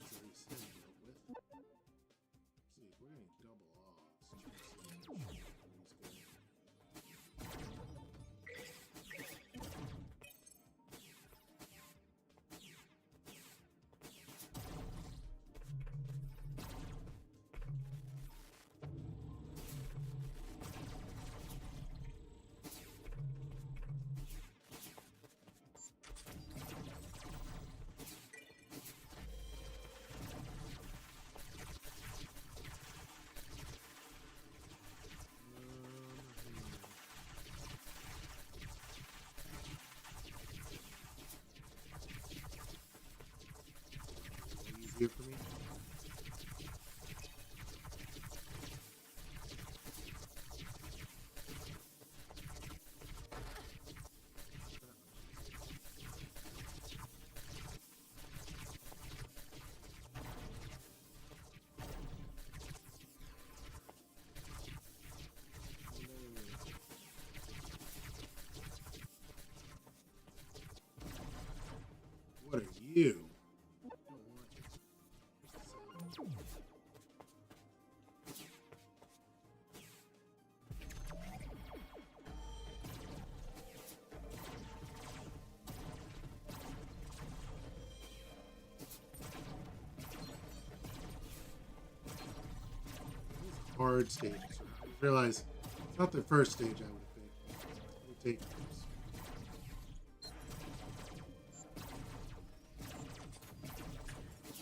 That's what he said dealt with. Let's see if we're getting double odds. Easier for me. What are you? Hard stages. I realize it's not the first stage I would have picked. It would take this.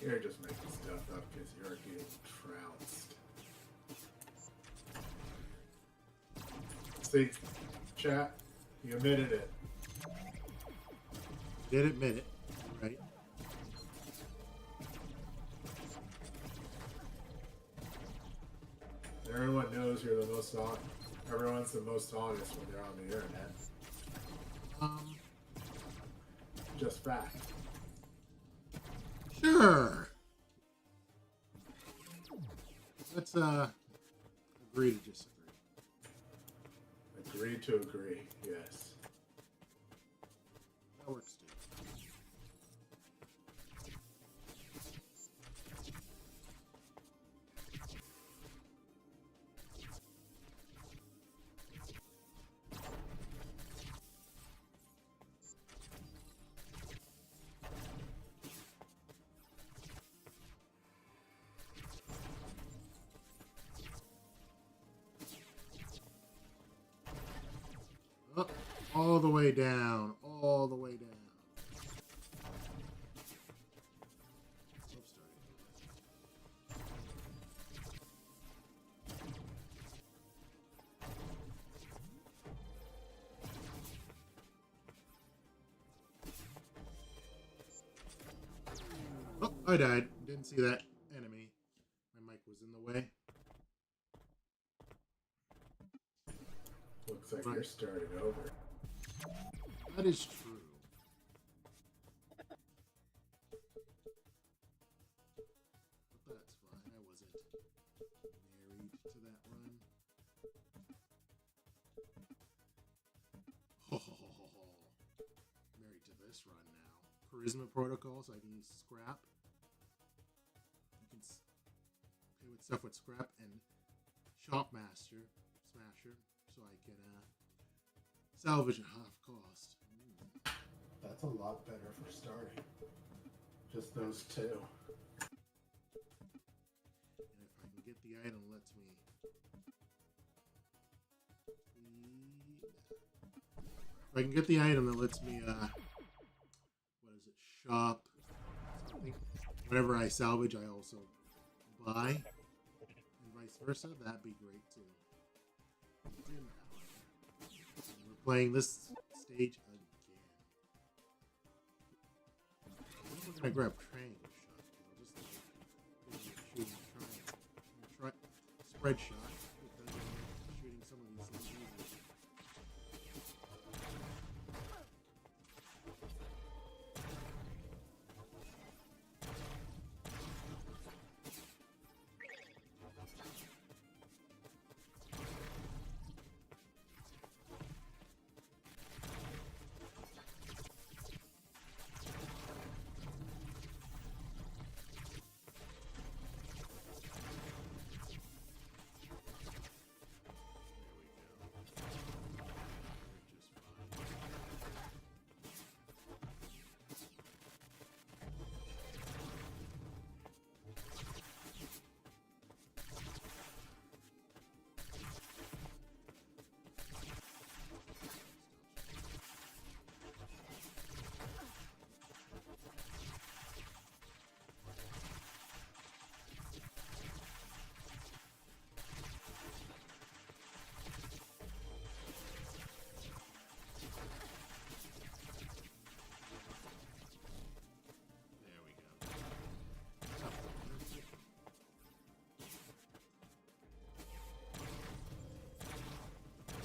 You're just making stuff up because you're getting trounced. See, chat, You admitted it. Did admit it, right? Everyone knows you're the most honest. Everyone's the most honest when they're on the internet. Just fact. Sure. Let's agree to disagree. Agree to agree. Yes. That works too. Up, all the way down, all the way down. Oops, sorry. Oh, I died. Didn't see that enemy. My mic was in the way. Looks like Right. you're starting over. That is true. But that's fine. I wasn't married to that run. Ho, ho, ho, ho, ho. Married to this run now. Charisma protocol, so I can use scrap. You can play with stuff with scrap and shopmaster, smasher, so I can salvage at half cost. That's a lot better for starting. Just those two. And if I can get the item that lets me. If I can get the item that lets me, what is it, shop something. Whenever I salvage, I also buy, and vice versa. That'd be great too. We're playing this stage again. We're gonna grab triangle shot. I'll just shooting triangle. Spread shot because I'm shooting some of these things easy.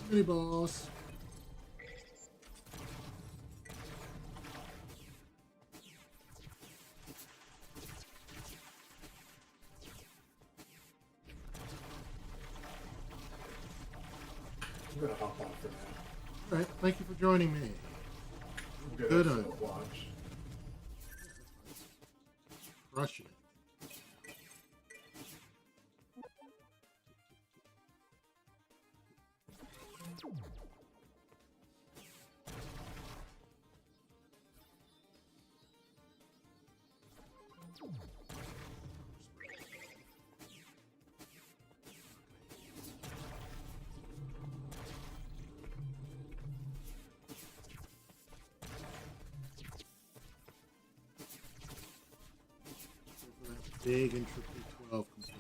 Hey, boss. I'm gonna hop off for now. All right, thank you for joining me. Good Good episode on. to watch. Crushing it. Big Entropy 12 complete.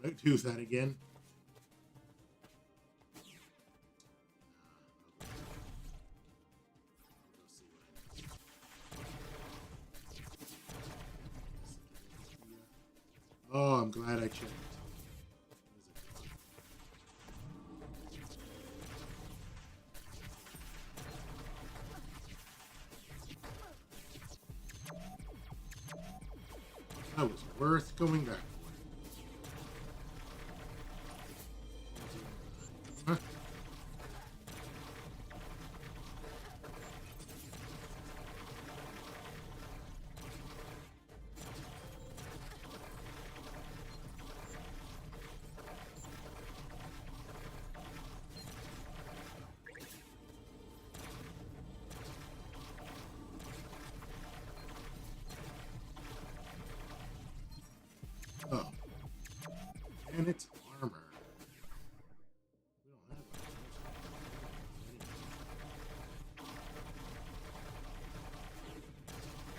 want to do that again. Oh, I'm glad I checked. That was worth going back for. Huh? Oh. And it's armor. We don't have that.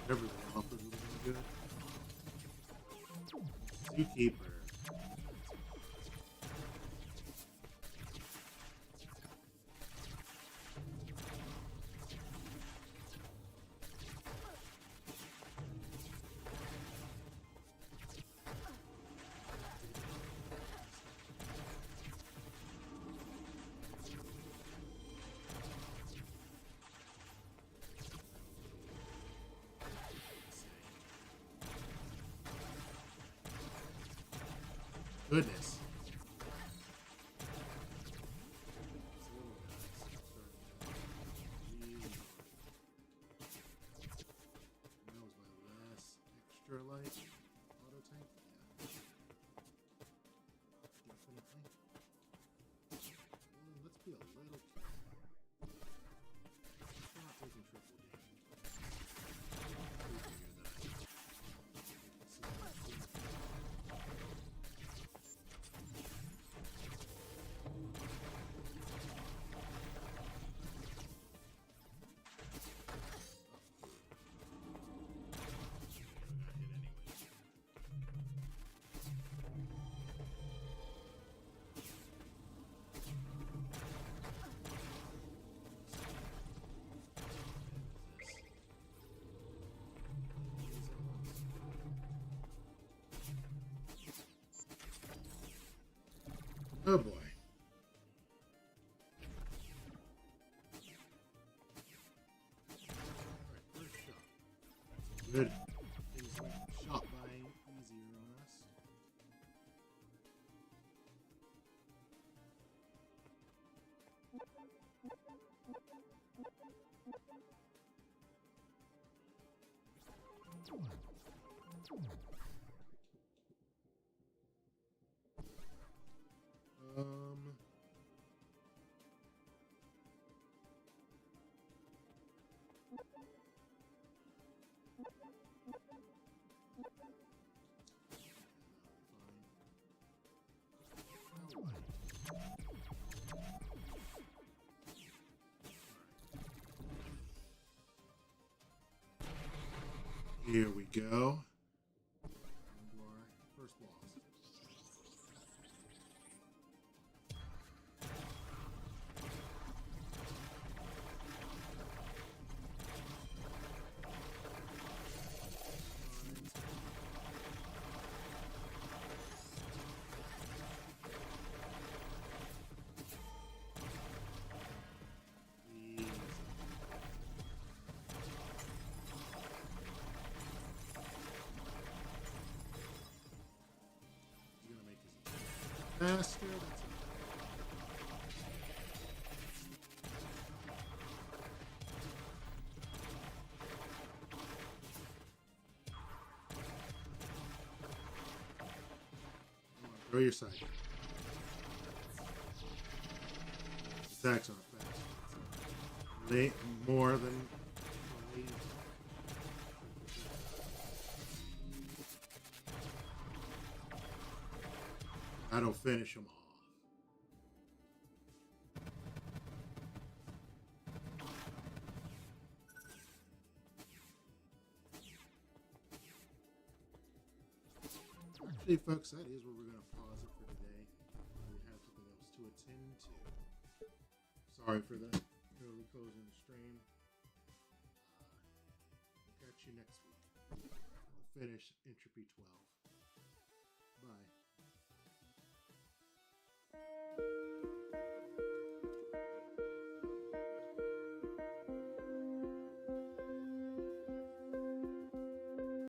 Whatever they offered would have been good. Zookeeper. Goodness. That was my last extra life auto tank. Yeah. Definitely. Well, let's be a little careful. We're not taking triple damage. We figured that. Oh boy. Alright, first shot. Good. Things went shot by easier on us. Um, here we go. Into our first boss. Faster. Throw your side. Attacks aren't fast. Late more than late. That'll finish him off. Actually, folks, that is where we're going to pause it for Sorry for the early closing of the stream. We'll catch you next week. We'll finish Entropy 12.